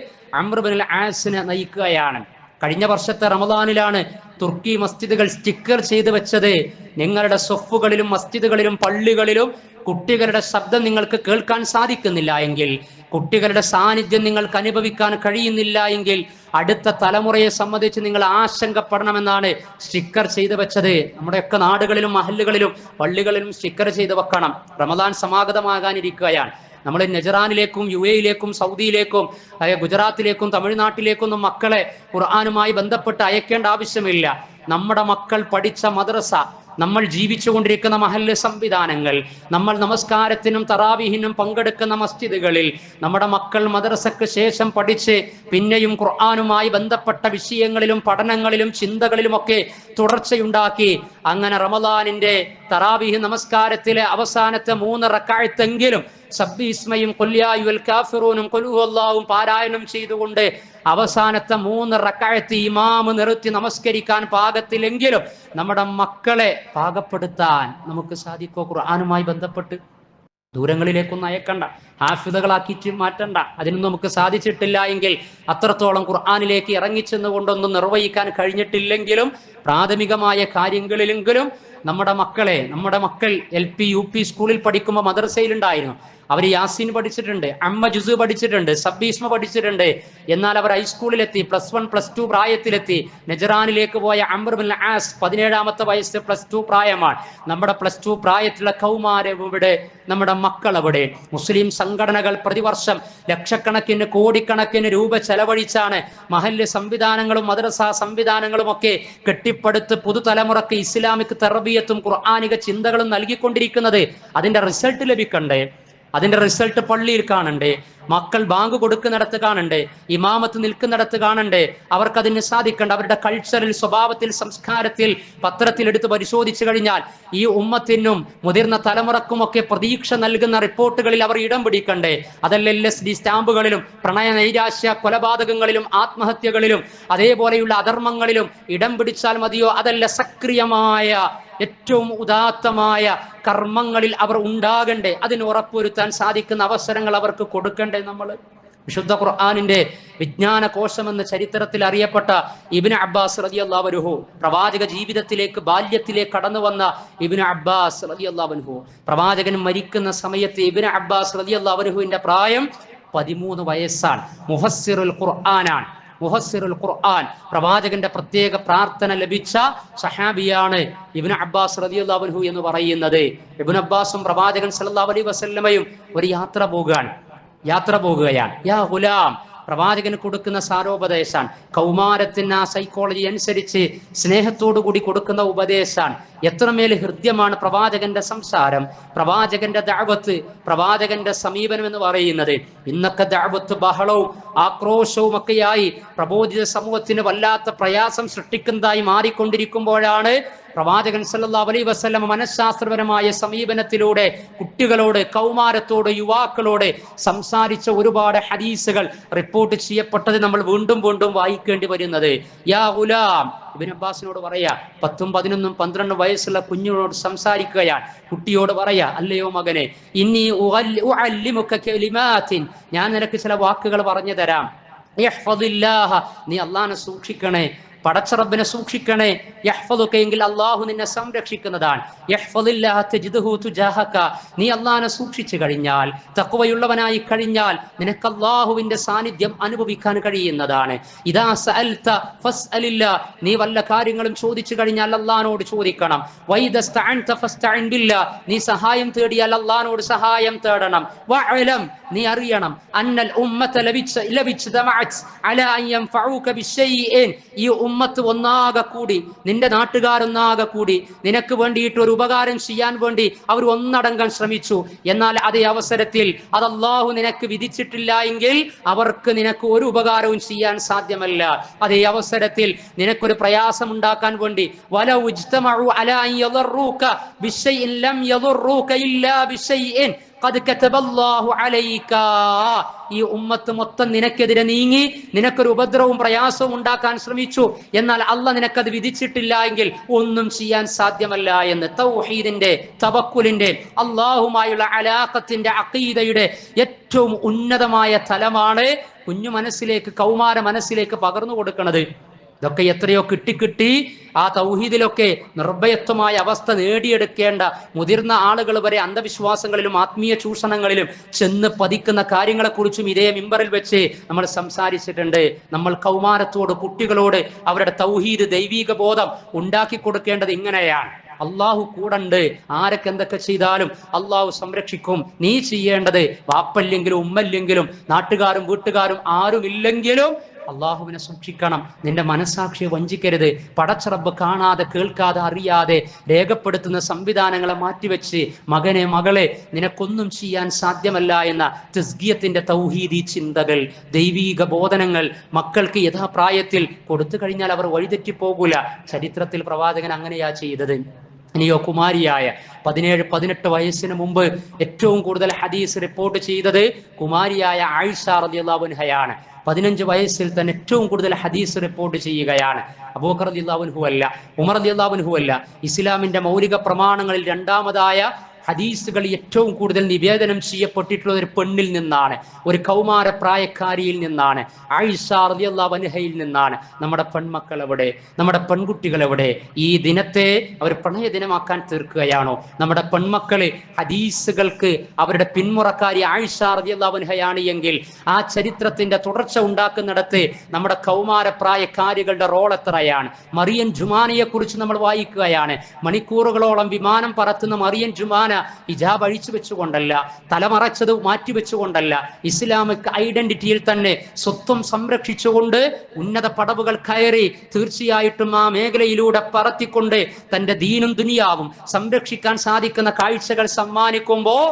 അംർ ഇബ്നുൽ ആസിനെ നയിക്കുകയാണ്. കഴിഞ്ഞ വർഷത്തെ റമദാനിലാണ് തുർക്കി മസ്ജിദുകൾ സ്റ്റിക്കർ ചെയ്തു വെച്ചത്, നിങ്ങളുടെ സ്വഫുകളിലും മസ്ജിദുകളിലും പള്ളികളിലും കുട്ടികളുടെ ശബ്ദം നിങ്ങൾക്ക് കേൾക്കാൻ സാധിക്കുന്നില്ല എങ്കിൽ, കുട്ടികളുടെ സാന്നിധ്യം നിങ്ങൾക്ക് അനുഭവിക്കാൻ കഴിയുന്നില്ല എങ്കിൽ അടുത്ത തലമുറയെ സംബന്ധിച്ച് നിങ്ങൾ ആശങ്കപ്പെടണമെന്നാണ് സ്റ്റിക്കർ ചെയ്തു വെച്ചത്. നമ്മുടെയൊക്കെ നാടുകളിലും മഹല്ലുകളിലും പള്ളികളിലും സ്റ്റിക്കർ ചെയ്ത് വെക്കണം. റമദാൻ സമാഗതമാകാനിരിക്കുകയാണ്. നമ്മൾ നജ്റാനിലേക്കും UAE-യിലേക്കും സൗദിയിലേക്കും ഗുജറാത്തിലേക്കും തമിഴ്നാട്ടിലേക്കും ഒന്നും മക്കളെ ഖുർആനുമായി ബന്ധപ്പെട്ട് അയക്കേണ്ട ആവശ്യമില്ല. നമ്മുടെ മക്കൾ പഠിച്ച മദ്രസ, നമ്മൾ ജീവിച്ചുകൊണ്ടിരിക്കുന്ന മഹല്ല് സംവിധാനങ്ങൾ, നമ്മൾ നമസ്കാരത്തിനും തറാവീഹിനും പങ്കെടുക്കുന്ന മസ്ജിദുകളിൽ നമ്മുടെ മക്കൾ മദ്രസക്ക് ശേഷം പഠിച്ച് പിന്നെയും ഖുർആനുമായി ബന്ധപ്പെട്ട വിഷയങ്ങളിലും പഠനങ്ങളിലും ചിന്തകളിലുമൊക്കെ തുടർച്ചയുണ്ടാക്കി അങ്ങനെ റമദാനിന്റെ തറാവീഹ് നമസ്കാരത്തിലെ അവസാനത്തെ 3 റക്അത്തെങ്കിലും സബ്ബിസ്മയും ഖുൽ യാ അയ്യുൽ കാഫിറൂനും ഖുൽ ഹുവല്ലാഹും പാരായണം ചെയ്തുകൊണ്ട് അവസാനത്തെ 3 റക്അത്ത് ഇമാം നിർത്തി നമസ്കരിക്കാൻ പാകത്തിലെങ്കിലും നമ്മുടെ മക്കളെ പാകപ്പെടുത്താൻ നമുക്ക് സാധിക്കോ? ഖുർആനുമായി ബന്ധപ്പെട്ട് ദൂരങ്ങളിലേക്കൊന്നും അയക്കണ്ട, ഹാഫിദകളാക്കിയിട്ട് മാറ്റണ്ട. അതിനൊന്നും നമുക്ക് സാധിച്ചിട്ടില്ല എങ്കിൽ, അത്രത്തോളം ഖുർആനിലേക്ക് ഇറങ്ങിച്ചെന്ന് കൊണ്ടൊന്നും നിർവഹിക്കാൻ കഴിഞ്ഞിട്ടില്ലെങ്കിലും പ്രാഥമികമായ കാര്യങ്ങളിലെങ്കിലും നമ്മുടെ മക്കൾ LP UP സ്കൂളിൽ പഠിക്കുമ്പോൾ മദ്രസയിലുണ്ടായിരുന്നു. അവർ യാസീൻ പഠിച്ചിട്ടുണ്ട്, അമ്മ ജുസ് പഠിച്ചിട്ടുണ്ട്, സബ്ബീസ്മ പഠിച്ചിട്ടുണ്ട്. എന്നാൽ അവർ ഹൈസ്കൂളിലെത്തി, +1 +2 പ്രായത്തിലെത്തി. നജ്റാനിലേക്ക് പോയ അംർ ഇബ്നുൽ ആസ് 17ാമത്തെ വയസ്സ് +2 പ്രായമാണ്. നമ്മുടെ +2 പ്രായത്തിലുള്ള കൗമാരം ഇവിടെ, നമ്മുടെ മക്കൾ അവിടെ. മുസ്ലിം സംഘടനകൾ പ്രതിവർഷം ലക്ഷക്കണക്കിന് കോടിക്കണക്കിന് രൂപ ചെലവഴിച്ചാണ് മഹല്ല് സംവിധാനങ്ങളും മദ്രസ സംവിധാനങ്ങളും ഒക്കെ കെട്ടിപ്പടുത്ത് പുതുതലമുറക്ക് ഇസ്ലാമിക് തർബിയത്തും ഖുർആനിക ചിന്തകളും നൽകിക്കൊണ്ടിരിക്കുന്നത്. അതിന്റെ റിസൾട്ട് ലഭിക്കണ്ടേ? അതിന്റെ റിസൾട്ട് പള്ളിയിൽ കാണണ്ടേ? മക്കൾ ബാങ്ക് കൊടുക്കുന്നിടത്ത് കാണണ്ടേ? ഇമാമത്ത് നിൽക്കുന്നിടത്ത് കാണണ്ടേ? അവർക്കതിന് സാധിക്കണ്ട. അവരുടെ കൾച്ചറിൽ, സ്വഭാവത്തിൽ, സംസ്കാരത്തിൽ, പത്രത്തിൽ എടുത്ത് പരിശോധിച്ചു കഴിഞ്ഞാൽ ഈ ഉമ്മത്തിനും മുതിർന്ന തലമുറക്കുമൊക്കെ പ്രതീക്ഷ നൽകുന്ന റിപ്പോർട്ടുകളിൽ അവർ ഇടം പിടിക്കണ്ടേ? അതല്ല LSD സ്റ്റാമ്പുകളിലും പ്രണയ നൈരാശ്യ കൊലപാതകങ്ങളിലും ആത്മഹത്യകളിലും അതേപോലെയുള്ള അധർമ്മങ്ങളിലും ഇടം പിടിച്ചാൽ മതിയോ? അതല്ല സക്രിയമായ ഏറ്റവും ഉദാത്തമായ കർമ്മങ്ങളിൽ അവർ ഉണ്ടാകണ്ടേ? അതിന് ഉറപ്പുവരുത്താൻ സാധിക്കുന്ന അവസരങ്ങൾ അവർക്ക് കൊടുക്കണ്ടേ നമ്മൾ? വിശുദ്ധ ഖുർആനിന്റെ വിജ്ഞാന കോശമെന്ന് ചരിത്രത്തിൽ അറിയപ്പെട്ട ഇബ്നു അബ്ബാസ് റളിയല്ലാഹു അൻഹു, പ്രവാചക ജീവിതത്തിലേക്ക് ബാല്യത്തിലേക്ക് കടന്നു വന്ന ഇബ്നു അബ്ബാസ് റളിയല്ലാഹു അൻഹു, പ്രവാചകൻ മരിക്കുന്ന സമയത്ത് ഇബ്നു അബ്ബാസ് റളിയല്ലാഹു അൻഹുവിന്റെ പ്രായം 13 വയസ്സാണ്. മുഫസ്സിറുൽ ഖുർആനാണ്. മുഫസ്സിറുൽ ഖുർആൻ, പ്രവാചകന്റെ പ്രത്യേക പ്രാർത്ഥന ലഭിച്ച സഹാബിയാണ് ഇബ്നു അബ്ബാസ് റളിയല്ലാഹു അൻഹു എന്ന് പറയുന്നത്. ഇബ്നു അബ്ബാസും പ്രവാചകൻ സല്ലല്ലാഹു അലൈഹി വസല്ലമയും ഒരു യാത്ര പോകുകയാണ്. യാ ഗുലാം, പ്രവാചകന് കൊടുക്കുന്ന സാരോപദേശാണ്. കൗമാരത്തിന് ആ സൈക്കോളജി അനുസരിച്ച് സ്നേഹത്തോടു കൂടി കൊടുക്കുന്ന ഉപദേശാണ്. എത്രമേൽ ഹൃദ്യമാണ് പ്രവാചകന്റെ സംസാരം, പ്രവാചകന്റെ ദഅവത്ത്, പ്രവാചകന്റെ സമീപനം എന്ന് പറയുന്നത്. ഇന്നൊക്കെ ദഅവത്ത് ബഹളവും ആക്രോശവും ഒക്കെയായി പ്രബോധിത സമൂഹത്തിന് വല്ലാത്ത പ്രയാസം സൃഷ്ടിക്കുന്നതായി മാറിക്കൊണ്ടിരിക്കുമ്പോഴാണ് പ്രവാചകൻ സല്ലല്ലാഹു അലൈഹി വസല്ലം മനഃശാസ്ത്രപരമായ സമീപനത്തിലൂടെ കുട്ടികളോട്, കൗമാരത്തോട്, യുവാക്കളോട് സംസാരിച്ച ഒരുപാട് ഹദീസുകൾ റിപ്പോർട്ട് ചെയ്യപ്പെട്ടത് നമ്മൾ വീണ്ടും വീണ്ടും വായിക്കേണ്ടി വരുന്നത്. യാ ഗുലാം, ഇബ്നു അബ്ബാസിനോട് പറയാ, 10, 11, 12 വയസ്സുള്ള കുഞ്ഞിനോട് സംസാരിക്കുകയാണ്. കുട്ടിയോട് പറയാ, അല്ലയോ മകനെ, ഇന്നി ഉഅല്ലിമുക കലിമാത്തിൻ, ഞാൻ നിനക്ക് ചില വാക്കുകൾ പറഞ്ഞു തരാം. യഹ്ഫദില്ലാഹ, നീ അല്ലാഹുവിനെ സൂക്ഷിക്കണേ, പടച്ചറബിനെ സൂക്ഷിക്കണേ. യഹ്ഫദുക, എങ്കിൽ അള്ളാഹു നിന്നെ സംരക്ഷിക്കുന്നതാണ്. യഹ്ഫദില്ലാഹ തജിദ്ഹു തുജാഹക, നീ അള്ളാഹിനെ സൂക്ഷിച്ചു കഴിഞ്ഞാൽ, തഖ്വയുള്ളവനായി കഴിഞ്ഞാൽ നിനക്ക് അള്ളാഹുവിന്റെ സാന്നിധ്യം അനുഭവിക്കാൻ കഴിയുന്നതാണ്. ഇദാ സഅൽത ഫസ്അലില്ലാ, നീ വല്ല കാര്യങ്ങളും ചോദിച്ചു കഴിഞ്ഞാൽ അള്ളാഹിനോട് ചോദിക്കണം. വൈദസ്തഅൻത ഫസ്തഇൻ ബില്ലാ, നീ സഹായം തേടിയാൽ അള്ളാഹിനോട് സഹായം തേടണം. വഅലം, നീ അറിയണം, അന്നൽ ഉമ്മത ലബിജ്തമഅത് അലാ അൻ യൻഫഉക ബിശൈഇൻ, ഈ ഉമ്മത്ത് ഒന്നാകെ കൂടി, നിന്റെ നാട്ടുകാരൊന്നാകെ കൂടി നിനക്ക് വേണ്ടിയിട്ട് ഒരു ഉപകാരം ചെയ്യാൻ വേണ്ടി അവർ ഒന്നടങ്കം ശ്രമിച്ചു. എന്നാൽ അതേ അവസരത്തിൽ അത് അല്ലാഹു നിനക്ക് വിധിച്ചിട്ടില്ല എങ്കിൽ അവർക്ക് നിനക്ക് ഒരു ഉപകാരവും ചെയ്യാൻ സാധ്യമല്ല. അതേ അവസരത്തിൽ നിനക്കൊരു പ്രയാസം ഉണ്ടാക്കാൻ വേണ്ടി വലൗ ഇജ്തമഉ അലാ അൻ യദറൂക ബിശൈഇൻ ലം യദറൂക ഇല്ലാ ബിശൈഇൻ ഖദ് കതബല്ലാഹു അലൈക, ഈ ഉമ്മത്ത് മൊത്തം നിനക്കെതിരെ നീങ്ങി നിനക്കൊരു ഉപദ്രവവും പ്രയാസവും ഉണ്ടാക്കാൻ ശ്രമിച്ചു, എന്നാൽ അള്ളാഹ് നിനക്കത് വിധിച്ചിട്ടില്ല എങ്കിൽ ഒന്നും ചെയ്യാൻ സാധ്യമല്ല എന്ന്. തൗഹീദിന്റെ, തവക്കുലിന്റെ, അള്ളാഹുമായുള്ള അലാഖത്തിന്റെ, അഖീദയുടെ ഏറ്റവും ഉന്നതമായ തലമാണ് കുഞ്ഞു മനസ്സിലേക്ക്, കൗമാര മനസ്സിലേക്ക് പകർന്നു കൊടുക്കുന്നത്. ഇതൊക്കെ എത്രയോ കിട്ടി ആ തൗഹീദിലൊക്കെ നിർഭയത്വമായ അവസ്ഥ നേടിയെടുക്കേണ്ട മുതിർന്ന ആളുകൾ വരെ അന്ധവിശ്വാസങ്ങളിലും ആത്മീയ ചൂഷണങ്ങളിലും ചെന്ന് പതിക്കുന്ന കാര്യങ്ങളെക്കുറിച്ചും ഇതേ മിമ്പറിൽ വെച്ച് നമ്മൾ സംസാരിച്ചിട്ടുണ്ട്. നമ്മൾ കൗമാരത്തോട്, കുട്ടികളോട് അവരുടെ തൗഹീദ്, ദൈവീക ബോധം ഉണ്ടാക്കി കൊടുക്കേണ്ടത് ഇങ്ങനെയാണ്. അള്ളാഹു കൂടണ്ട്, ആരൊക്കെ എന്തൊക്കെ ചെയ്താലും അള്ളാഹു സംരക്ഷിക്കും. നീ ചെയ്യേണ്ടത്, വാപ്പല്ലെങ്കിലും ഉമ്മല്ലെങ്കിലും നാട്ടുകാരും വീട്ടുകാരും ആരുമില്ലെങ്കിലും അള്ളാഹുവിനെ സൂക്ഷിക്കണം. നിന്റെ മനസാക്ഷിയെ വഞ്ചിക്കരുത്. പടച്ചറബ് കാണാതെ, കേൾക്കാതെ, അറിയാതെ രേഖപ്പെടുത്തുന്ന സംവിധാനങ്ങളെ മാറ്റിവെച്ച് മകനെ, മകളെ, നിനക്കൊന്നും ചെയ്യാൻ സാധ്യമല്ല എന്ന തസ്കിയത്തിന്റെ തൗഹീദി ചിന്തകൾ, ദൈവീക ബോധനങ്ങൾ മക്കൾക്ക് യഥാപ്രായത്തിൽ കൊടുത്തു കഴിഞ്ഞാൽ അവർ വഴിതെറ്റിപ്പോകൂല. ചരിത്രത്തിൽ പ്രവാചകൻ അങ്ങനെയാ ചെയ്തത്. ഇനിയോ കുമാരിയായ 17-18 വയസ്സിന് മുമ്പ് ഏറ്റവും കൂടുതൽ ഹദീസ് റിപ്പോർട്ട് ചെയ്തത് കുമാരിയായ ആയിഷ റളിയല്ലാഹു അൻഹയാണ്. 15 വയസ്സിൽ തന്നെ ഏറ്റവും കൂടുതൽ ഹദീസ് റിപ്പോർട്ട് ചെയ്യുകയാണ്. അബൂബക്കർ റളിയല്ലാഹു അൻഹു അല്ല, ഉമർ റളിയല്ലാഹു അൻഹു അല്ല. ഇസ്ലാമിന്റെ മൗലിക പ്രമാണങ്ങളിൽ രണ്ടാമതായ ഹദീസുകൾ ഏറ്റവും കൂടുതൽ നിവേദനം ചെയ്യപ്പെട്ടിട്ടുള്ളത് ഒരു പെണ്ണിൽ നിന്നാണ്, ഒരു കൗമാര പ്രായക്കാരിയിൽ നിന്നാണ്, ആയിഷ റളിയല്ലാഹു അൻഹയിൽ നിന്നാണ്. നമ്മുടെ പെൺമക്കൾ എവിടെ? നമ്മുടെ പെൺകുട്ടികൾ എവിടെ? ഈ ദിനത്തെ അവർ പ്രണയ ദിനമാക്കാൻ തീർക്കുകയാണോ? നമ്മുടെ പെൺമക്കള് ഹദീസുകൾക്ക് അവരുടെ പിന്മുറക്കാരി ആയിഷ റളിയല്ലാഹു അൻഹയാണ് എങ്കിൽ ആ ചരിത്രത്തിന്റെ തുടർച്ച ഉണ്ടാക്കുന്നിടത്ത് നമ്മുടെ കൗമാര പ്രായക്കാരികളുടെ റോൾ എത്രയാണ്? മറിയം ജുമാനയെ കുറിച്ച് നമ്മൾ വായിക്കുകയാണ്. മണിക്കൂറുകളോളം വിമാനം പറത്തുന്ന മറിയം ജുമാന ഹിജാബ് അഴിച്ചു വെച്ചുകൊണ്ടല്ല, തലമറച്ചത് മാറ്റിവെച്ചുകൊണ്ടല്ല, ഇസ്ലാമിക് ഐഡന്റിറ്റിയിൽ തന്നെ സ്വത്വം സംരക്ഷിച്ചുകൊണ്ട് ഉന്നത പടവുകൾ കയറി തീർച്ചയായിട്ടും ആ മേഖലയിലൂടെ പറത്തിക്കൊണ്ട് തന്റെ ദീനും ദുനിയാവും സംരക്ഷിക്കാൻ സാധിക്കുന്ന കാഴ്ചകൾ സമ്മാനിക്കുമ്പോൾ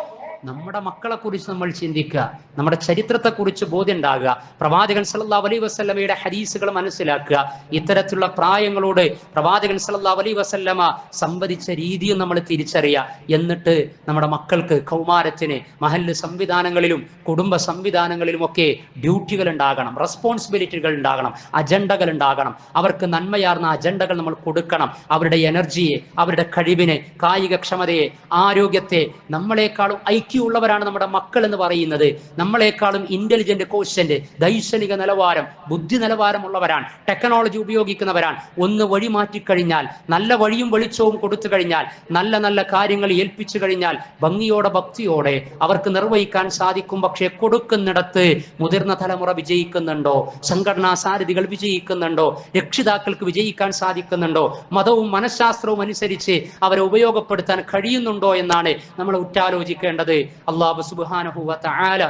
നമ്മുടെ മക്കളെ കുറിച്ച് നമ്മൾ ചിന്തിക്കുക, നമ്മുടെ ചരിത്രത്തെക്കുറിച്ച് ബോധ്യം ഉണ്ടാകുക, പ്രവാചകൻ സല്ലല്ലാഹു അലൈഹി വസല്ലമയുടെ ഹദീസുകൾ മനസ്സിലാക്കുക. ഇത്തരത്തിലുള്ള പ്രായങ്ങളോട് പ്രവാചകൻ സല്ലല്ലാഹു അലൈഹി വസല്ലമ സംവദിച്ച രീതിയും നമ്മൾ തിരിച്ചറിയുക. എന്നിട്ട് നമ്മുടെ മക്കൾക്ക് കൗമാരത്തിന് മഹല്ല് സംവിധാനങ്ങളിലും കുടുംബ സംവിധാനങ്ങളിലും ഒക്കെ ഡ്യൂട്ടികൾ ഉണ്ടാകണം, റെസ്പോൺസിബിലിറ്റികൾ ഉണ്ടാകണം, അജണ്ടകൾ ഉണ്ടാകണം. അവർക്ക് നന്മയാർന്ന അജണ്ടകൾ നമ്മൾ കൊടുക്കണം. അവരുടെ എനർജിയെ, അവരുടെ കഴിവിനെ, കായികക്ഷമതയെ, ആരോഗ്യത്തെ, നമ്മളെക്കാളും ഐക്യമുള്ളവരാണ് നമ്മുടെ മക്കൾ എന്ന് പറയുന്നത്. നമ്മളെക്കാളും ഇന്റലിജന്റ് കോഷ്യന്റ്, ദൈക്ഷണിക നിലവാരം, ബുദ്ധി നിലവാരമുള്ളവരാണ്, ടെക്നോളജി ഉപയോഗിക്കുന്നവരാണ്. ഒന്ന് വഴി മാറ്റിക്കഴിഞ്ഞാൽ, നല്ല വഴിയും വെളിച്ചവും കൊടുത്തു കഴിഞ്ഞാൽ, നല്ല നല്ല കാര്യങ്ങൾ ഏൽപ്പിച്ചു കഴിഞ്ഞാൽ ഭംഗിയോടെ ഭക്തിയോടെ അവർക്ക് നിർവഹിക്കാൻ സാധിക്കും. പക്ഷെ കൊടുക്കുന്നിടത്ത് മുതിർന്ന തലമുറ വിജയിക്കുന്നുണ്ടോ? സംഘടനാ സാരഥികൾ വിജയിക്കുന്നുണ്ടോ? രക്ഷിതാക്കൾക്ക് വിജയിക്കാൻ സാധിക്കുന്നുണ്ടോ? മതവും മനഃശാസ്ത്രവും അനുസരിച്ച് അവരെ ഉപയോഗപ്പെടുത്താൻ കഴിയുന്നുണ്ടോ എന്നാണ് നമ്മൾ ഉറ്റാലോചിക്കേണ്ടത്. അല്ലാഹു സുബ്ഹാനഹു വ തആല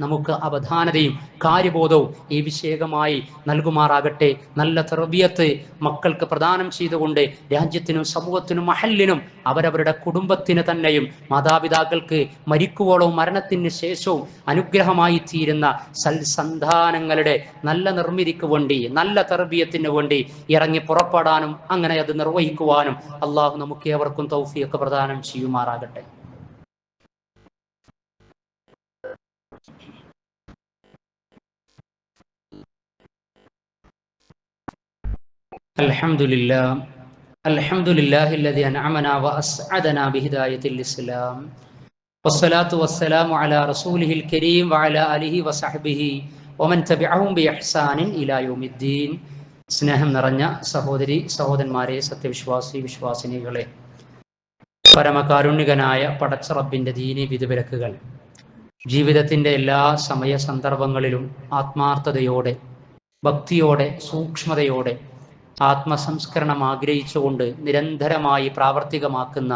നമുക്ക് അവധാനതയും കാര്യബോധവും ഈ വിഷയകമായി നൽകുമാറാകട്ടെ. നല്ല തർബിയത്ത് മക്കൾക്ക് പ്രദാനം ചെയ്തുകൊണ്ട് രാജ്യത്തിനും സമൂഹത്തിനും മഹല്ലിനും അവരവരുടെ കുടുംബത്തിന് തന്നെയും മാതാപിതാക്കൾക്ക് മരിക്കുവോളവും മരണത്തിന് ശേഷവും അനുഗ്രഹമായി തീരുന്ന സൽസന്താനങ്ങളുടെ നല്ല നിർമ്മിതിക്ക് വേണ്ടി, നല്ല തർബിയത്തിന് വേണ്ടി ഇറങ്ങി പുറപ്പെടാനും അങ്ങനെ അത് നിർവഹിക്കുവാനും അള്ളാഹു നമുക്ക് ഏവർക്കും തൗഫീഖ് പ്രദാനം ചെയ്യുമാറാകട്ടെ. അൽഹംദുലില്ലാഹി الذي أنعمنا وأسعدنا بهداية الإسلام والصلاة والسلام على رسوله الكريم وعلى آله وصحبه ومن تبعهم بإحسان إلى يوم الدين. സ്നേഹം നിറഞ്ഞ സഹോദരി സഹോദരന്മാരെ, സത്യവിശ്വാസി വിശ്വാസിനികളെ, പരമകാരുണ്യകനായ പടച്ച റബ്ബിന്റെ ദീനി വിധിവിലക്കുകൾ ജീവിതത്തിന്റെ എല്ലാ സമയ സന്ദർഭങ്ങളിലും ആത്മാർത്ഥതയോടെ, ഭക്തിയോടെ, സൂക്ഷ്മതയോടെ, ആത്മസംസ്കരണം ആഗ്രഹിച്ചുകൊണ്ട് നിരന്തരമായി പ്രാവർത്തികമാക്കുന്ന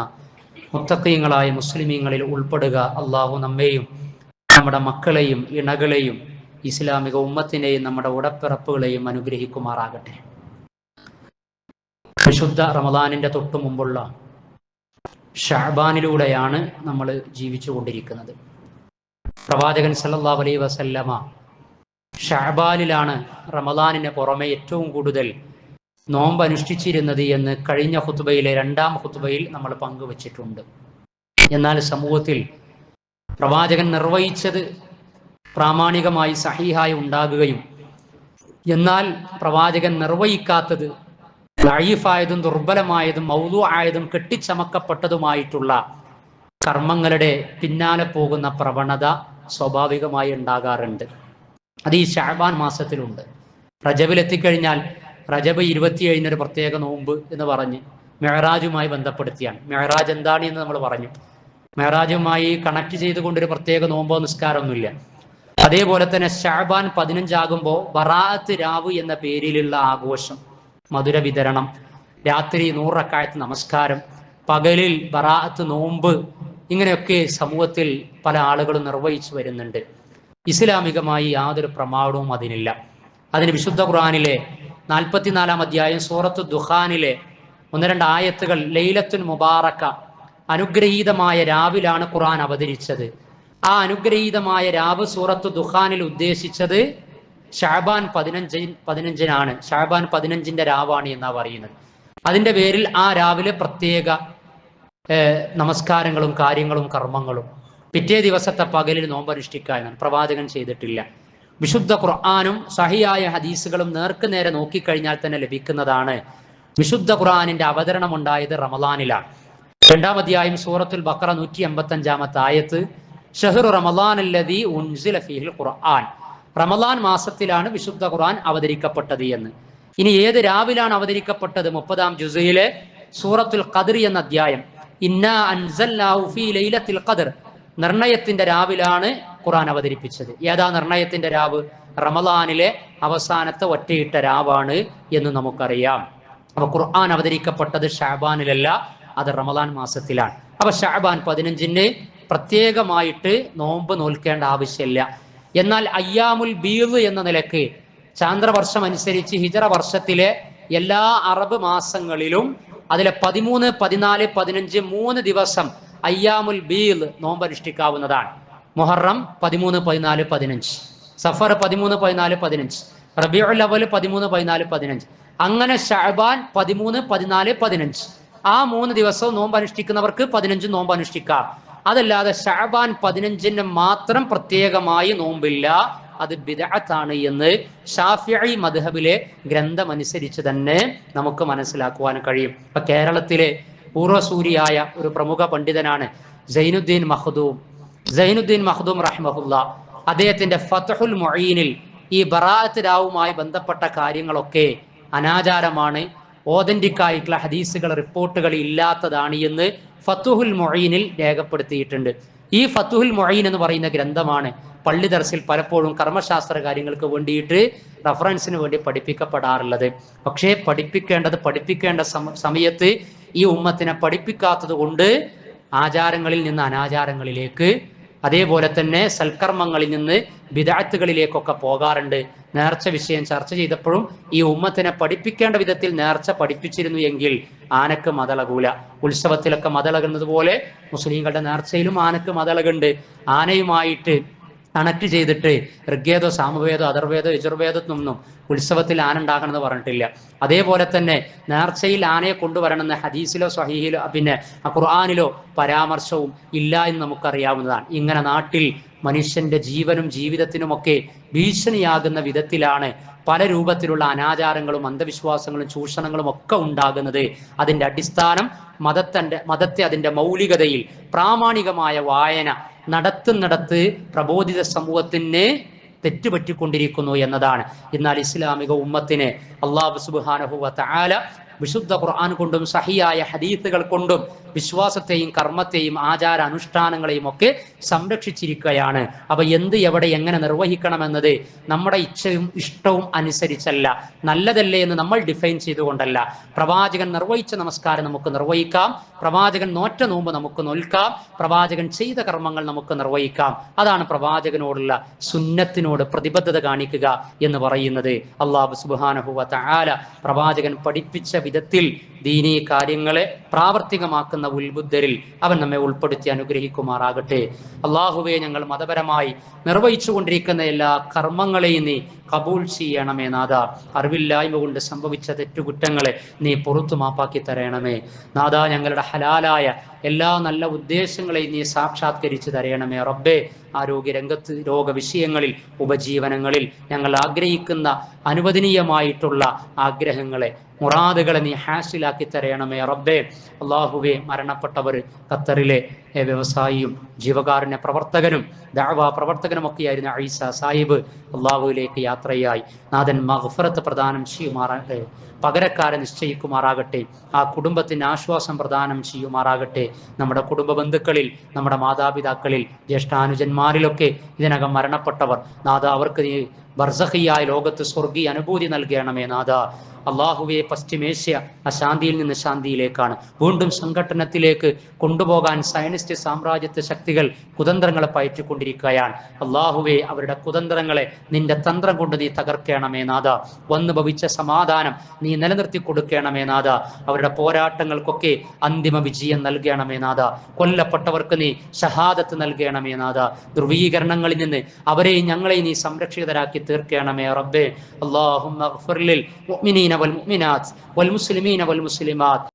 മുത്തഖീങ്ങളായ മുസ്ലിമീങ്ങളിൽ ഉൾപ്പെടുക. അള്ളാഹു നമ്മെയും നമ്മുടെ മക്കളെയും ഇണകളെയും ഇസ്ലാമിക ഉമ്മത്തിനെയും നമ്മുടെ ഉടപ്പിറപ്പുകളെയും അനുഗ്രഹിക്കുമാറാകട്ടെ. വിശുദ്ധ റമദാനിന്റെ തൊട്ടു മുമ്പുള്ള ഷഅബാനിലൂടെയാണ് നമ്മൾ ജീവിച്ചു കൊണ്ടിരിക്കുന്നത്. പ്രവാചകൻ സല്ലല്ലാഹു അലൈഹി വസല്ലമ ഷഅബാനിലാണ് റമദാനിന് പുറമെ ഏറ്റവും കൂടുതൽ നോമ്പ് അനുഷ്ഠിച്ചിരുന്നത് എന്ന് കഴിഞ്ഞ ഖുത്ബയിലെ രണ്ടാം ഖുത്ബയിൽ നമ്മൾ പങ്കുവച്ചിട്ടുണ്ട്. എന്നാൽ സമൂഹത്തിൽ പ്രവാചകൻ നിർവഹിച്ചത് പ്രാമാണികമായി സഹീഹായി ഉണ്ടാകുകയും എന്നാൽ പ്രവാചകൻ നിർവഹിക്കാത്തത് ദഈഫായതും ദുർബലമായതും മൗദൂ ആയതും കെട്ടിച്ചമക്കപ്പെട്ടതുമായിട്ടുള്ള കർമ്മങ്ങളുടെ പിന്നാലെ പോകുന്ന പ്രവണത സ്വാഭാവികമായി ഉണ്ടാകാറുണ്ട്. അത് ഈ ശഅബാൻ മാസത്തിലുണ്ട്. റജബിലെത്തിക്കഴിഞ്ഞാൽ റജബ് 27 ഒരു പ്രത്യേക നോമ്പ് എന്ന് പറഞ്ഞ് മെഹറാജുമായി ബന്ധപ്പെടുത്തിയാണ്. മെഹറാജ് എന്താണ് എന്ന് നമ്മൾ പറഞ്ഞു. മെഹറാജുമായി കണക്ട് ചെയ്തുകൊണ്ടൊരു പ്രത്യേക നോമ്പോ നിസ്കാരമൊന്നുമില്ല. അതേപോലെ തന്നെ ശഅബാൻ 15 ആകുമ്പോൾ ബറാഅത്ത് രാവ് എന്ന പേരിലുള്ള ആഘോഷം, മധുര വിതരണം, രാത്രി 100 റക്അത്ത് നമസ്കാരം, പകലിൽ ബറാഅത്ത് നോമ്പ്, ഇങ്ങനെയൊക്കെ സമൂഹത്തിൽ പല ആളുകളും നിർവഹിച്ചു വരുന്നുണ്ട്. ഇസ്ലാമികമായി യാതൊരു പ്രമാണവും അതിനില്ല. അതിന് വിശുദ്ധ ഖുർആനിലെ 44-ാം അധ്യായം സൂറത്തു ദുഖാനിലെ 1-2 ആയത്തുകൾ, ലൈലത്തുൻ മുബാറക, അനുഗ്രഹീതമായ രാവിലാണ് ഖുർആൻ അവതരിച്ചത്. ആ അനുഗ്രഹീതമായ രാവ് സൂറത്തു ദുഖാനിൽ ഉദ്ദേശിച്ചത് ശഅബാൻ 15-നാണ്. ശഅബാൻ 15-ന്റെ രാവാണ് എന്നാ പറയുന്നത്. അതിന്റെ പേരിൽ ആ രാവിലെ പ്രത്യേക നമസ്കാരങ്ങളും കാര്യങ്ങളും കർമ്മങ്ങളും, പിറ്റേ ദിവസത്തെ പകലിൽ നോമ്പനുഷ്ഠിക്കാനാണ്. പ്രവാചകൻ ചെയ്തിട്ടില്ല. വിശുദ്ധ ഖുർആനും സഹിയായ ഹദീസുകളും നേർക്ക് നേരെ നോക്കിക്കഴിഞ്ഞാൽ തന്നെ ലഭിക്കുന്നതാണ്. വിശുദ്ധ ഖുർആനിന്റെ അവതരണം ഉണ്ടായത് റമദാനിലാണ്. 2-ാം അധ്യായം സൂറത്തുൽ ബഖറ 185-ാമത്തെ ആയത്ത്, ഷഹ്റു റമദാൻ അല്ലദീ ഉൻസില ഫീഹിൽ ഖുർആൻ, റമദാൻ മാസത്തിലാണ് വിശുദ്ധ ഖുർആൻ അവതരിക്കപ്പെട്ടത് എന്ന്. ഇനി ഏത് രാവിലാണ് അവതരിക്കപ്പെട്ടത്? 30-ാം ജുസയിലെ സൂറത്തുൽ ഖദ്ർ എന്ന അധ്യായം, ഇന്നാ അൻസൽനാഹു ഫീ ലൈലത്തിൽ ഖദ്ർ, നിർണയത്തിന്റെ രാവിലാണ് ഖുർആൻ അവതരിപ്പിച്ചത്. ഏതാ നിർണയത്തിന്റെ രാവ്? റമദാനിലെ അവസാനത്തെ ഒറ്റയിട്ട രാവാണ് എന്ന് നമുക്കറിയാം. അപ്പൊ ഖുർആൻ അവതരിക്കപ്പെട്ടത് ഷഅബാനിലല്ല, അത് റമദാൻ മാസത്തിലാണ്. അപ്പൊ ഷഅബാൻ 15-ന് പ്രത്യേകമായിട്ട് നോമ്പ് നോൽക്കേണ്ട ആവശ്യമില്ല. എന്നാൽ അയ്യാമുൽ ബീദ് എന്ന നിലക്ക് ചാന്ദ്രവർഷം അനുസരിച്ച് ഹിജറ വർഷത്തിലെ എല്ലാ അറബ് മാസങ്ങളിലും അതിലെ 13, 14, 15 3 ദിവസം അയ്യാമുൽ ബീദ് നോമ്പനുഷ്ഠിക്കാവുന്നതാണ്. മുഹറം 13, 14, 15, സഫർ 13, 14, 15, റബീഉൽ അവ്വൽ 13, 14, 15, അങ്ങനെ ശഅബാൻ 13, 14, 15. ആ 3 ദിവസവും നോമ്പ് അനുഷ്ഠിക്കുന്നവർക്ക് 15 നോമ്പ് അനുഷ്ഠിക്കാം. അതല്ലാതെ ശഅബാൻ 15 മാത്രം പ്രത്യേകമായി നോമ്പില്ല, അത് ബിദ്അത്താണ് എന്ന് ശാഫിഈ മദ്ഹബിലെ ഗ്രന്ഥമനുസരിച്ച് തന്നെ നമുക്ക് മനസ്സിലാക്കുവാൻ കഴിയും. ഇപ്പൊ കേരളത്തിലെ പൂർവ്വസൂരിയായ ഒരു പ്രമുഖ പണ്ഡിതനാണ് സൈനുദ്ദീൻ മഖ്ദൂം റഹ്മഹുല്ലാ. അദ്ദേഹത്തിന്റെ ഫത്ഹുൽ മുഈനിൽ ഈ ബറാഅത്ത് രാവുമായി ബന്ധപ്പെട്ട കാര്യങ്ങളൊക്കെ അനാചാരമാണ്, ഓതന്റിക് ആയിട്ടുള്ള ഹദീസുകൾ റിപ്പോർട്ടുകൾ ഇല്ലാത്തതാണ് എന്ന് ഫത്ഹുൽ മുഈനിൽ രേഖപ്പെടുത്തിയിട്ടുണ്ട്. ഈ ഫത്ഹുൽ മുഈൻ എന്ന് പറയുന്ന ഗ്രന്ഥമാണ് പള്ളി ദർസിൽ പലപ്പോഴും കർമ്മശാസ്ത്ര കാര്യങ്ങൾക്ക് വേണ്ടിയിട്ട് റഫറൻസിന് വേണ്ടി പഠിപ്പിക്കപ്പെടാറുള്ളത്. പക്ഷേ പഠിപ്പിക്കേണ്ട സമയത്ത് ഈ ഉമ്മത്തിനെ പഠിപ്പിക്കാത്തത് കൊണ്ട് ആചാരങ്ങളിൽ നിന്ന് അനാചാരങ്ങളിലേക്ക്, അതേപോലെ തന്നെ സൽക്കർമ്മങ്ങളിൽ നിന്ന് ബിദ്അത്തുകളിലേക്കൊക്കെ പോകാറുണ്ട്. നേർച്ച വിഷയം ചർച്ച ചെയ്തപ്പോഴും ഈ ഉമ്മത്തിനെ പഠിപ്പിക്കേണ്ട വിധത്തിൽ നേർച്ച പഠിപ്പിച്ചിരുന്നു എങ്കിൽ ആനക്ക് മതളകൂല. ഉത്സവത്തിലൊക്കെ മതളകുന്നത് പോലെ മുസ്ലിങ്ങളുടെ നേർച്ചയിലും ആനക്ക് മതളകുണ്ട്. ആനയുമായിട്ട് കണക്ട് ചെയ്തിട്ട് ഋഗ്വേദോ സാമവേദോ അഥർവേദോ യജുർവേദത്തിനൊന്നും ഉത്സവത്തിൽ ആന ഉണ്ടാകണമെന്ന് പറഞ്ഞിട്ടില്ല. അതേപോലെ തന്നെ നേർച്ചയിൽ ആനയെ കൊണ്ടുവരണമെന്ന് ഹദീസിലോ സ്വഹീഹിലോ പിന്നെ ഖുർആനിലോ പരാമർശവും ഇല്ല എന്ന് നമുക്കറിയാവുന്നതാണ്. ഇങ്ങനെ നാട്ടിൽ മനുഷ്യന്റെ ജീവനും ജീവിതത്തിനുമൊക്കെ ഭീഷണിയാകുന്ന വിധത്തിലാണ് പല രൂപത്തിലുള്ള അനാചാരങ്ങളും അന്ധവിശ്വാസങ്ങളും ചൂഷണങ്ങളും ഒക്കെ ഉണ്ടാകുന്നത്. അതിന്റെ അടിസ്ഥാനം മതത്തെ അതിന്റെ മൗലികതയിൽ പ്രാമാണികമായ വായന നടത്തുന്നിടത്ത് പ്രബോധിത സമൂഹത്തിന് തെറ്റുപറ്റിക്കൊണ്ടിരിക്കുന്നു എന്നതാണ്. എന്നാൽ ഇസ്ലാമിക ഉമ്മത്തിന് അല്ലാഹു സുബ്ഹാനഹു വ തആല വിശുദ്ധ ഖുർആൻ കൊണ്ടും സഹിയായ ഹദീസുകൾ കൊണ്ടും വിശ്വാസത്തെയും കർമ്മത്തെയും ആചാര അനുഷ്ഠാനങ്ങളെയും ഒക്കെ സംരക്ഷിച്ചിരിക്കുകയാണ്. അപ്പൊ എന്ത് എവിടെ എങ്ങനെ നിർവഹിക്കണമെന്നത് നമ്മുടെ ഇഷ്ടവും അനുസരിച്ചല്ല, നല്ലതല്ലേ എന്ന് നമ്മൾ ഡിഫൈൻ ചെയ്തുകൊണ്ടല്ല. പ്രവാചകൻ നിർവഹിച്ച നമസ്കാരം നമുക്ക് നിർവഹിക്കാം, പ്രവാചകൻ നോറ്റ നോമ്പ് നമുക്ക് നോൽക്കാം, പ്രവാചകൻ ചെയ്ത കർമ്മങ്ങൾ നമുക്ക് നിർവഹിക്കാം. അതാണ് പ്രവാചകനോടുള്ള സുന്നത്തിനോട് പ്രതിബദ്ധത കാണിക്കുക എന്ന് പറയുന്നത്. അല്ലാഹു സുബ്ഹാനഹു വ തആല പ്രവാചകൻ പഠിപ്പിച്ച വിധത്തിൽ ദീനീ കാര്യങ്ങളെ പ്രാവർത്തികമാക്കുന്ന ഉത്ബുദ്ധരിൽ അവൻ നമ്മെ ഉൾപ്പെടുത്തി അനുഗ്രഹിക്കുമാറാകട്ടെ. അള്ളാഹുവെ, ഞങ്ങൾ മതപരമായി നിർവഹിച്ചു കൊണ്ടിരിക്കുന്ന എല്ലാ കർമ്മങ്ങളെയും നീ കബൂൽ ചെയ്യണമേ നാഥ. അറിവില്ലായ്മ കൊണ്ട് സംഭവിച്ച തെറ്റുകുറ്റങ്ങളെ നീ പുറത്തു മാപ്പാക്കി തരണമേ നാഥ. ഞങ്ങളുടെ ഹലാലായ എല്ലാ നല്ല ഉദ്ദേശങ്ങളെയും നീ സാക്ഷാത്കരിച്ച് തരയണമേ റബ്ബേ. ആരോഗ്യരംഗത്ത്, രോഗവിഷയങ്ങളിൽ, ഉപജീവനങ്ങളിൽ ഞങ്ങൾ ആഗ്രഹിക്കുന്ന അനുവദനീയമായിട്ടുള്ള ആഗ്രഹങ്ങളെ, മുറാദുകളെ നീ ഹാസിലാക്കി തരയണമേ റബ്ബേ. അള്ളാഹുവെ, മരണപ്പെട്ടവർ ഖത്തറിലെ വ്യവസായിയും ജീവകാരുണ്യ പ്രവർത്തകനും ദഅവാ പ്രവർത്തകനുമൊക്കെയായിരുന്ന ഐസ സാഹിബ് അള്ളാഹുവിലേക്ക് യാത്രയായി. നാഥൻ മഗ്ഫിറത്ത് പ്രദാനം ചെയ്യുമാറാകട്ടെ, പകരക്കാരെ നിശ്ചയിക്കുമാറാകട്ടെ, ആ കുടുംബത്തിന് ആശ്വാസം പ്രദാനം ചെയ്യുമാറാകട്ടെ. നമ്മുടെ കുടുംബ ബന്ധുക്കളിൽ, നമ്മുടെ മാതാപിതാക്കളിൽ, ജ്യേഷ്ഠാനുജന്മാരിലൊക്കെ ഇതിനകം മരണപ്പെട്ടവർ നാഥ, അവർക്ക് നീ ബർസഖിയായ ലോകത്ത് സ്വർഗീയ അനുഭൂതി നൽകണമേ നാഥ. അള്ളാഹുവെ, പശ്ചിമേഷ്യ അശാന്തിയിൽ നിന്ന് ശാന്തിയിലേക്കാണ്, വീണ്ടും സംഘട്ടനത്തിലേക്ക് കൊണ്ടുപോകാൻ സയനിസ്റ്റ് സാമ്രാജ്യത്വ ശക്തികൾ കുതന്ത്രങ്ങളെ പയറ്റിക്കൊണ്ടിരിക്കുകയാണ്. അള്ളാഹുവെ, അവരുടെ കുതന്ത്രങ്ങളെ നിന്റെ തന്ത്രം കൊണ്ട് നീ തകർക്കണമേ നാഥ. വന്നു ഭവിച്ച സമാധാനം നീ നിലനിർത്തി കൊടുക്കണമേ നാഥ. അവരുടെ പോരാട്ടങ്ങൾക്കൊക്കെ അന്തിമ വിജയം നൽകണമേ നാഥ. കൊല്ലപ്പെട്ടവർക്ക് നീ ഷഹാദത്ത് നൽകണമേ നാഥ. ധ്രുവീകരണങ്ങളിൽ നിന്ന് അവരെയും ഞങ്ങളെയും നീ സംരക്ഷിതരാക്കി തീർക്കണമേ റബ്ബേ. അല്ലാഹുമ്മഗ്ഫിർ ലിൽ മുഅ്മിനീന വൽ മുഅ്മിനാത്ത് വൽ മുസ്ലിമീന വൽ മുസ്ലിമാത്ത്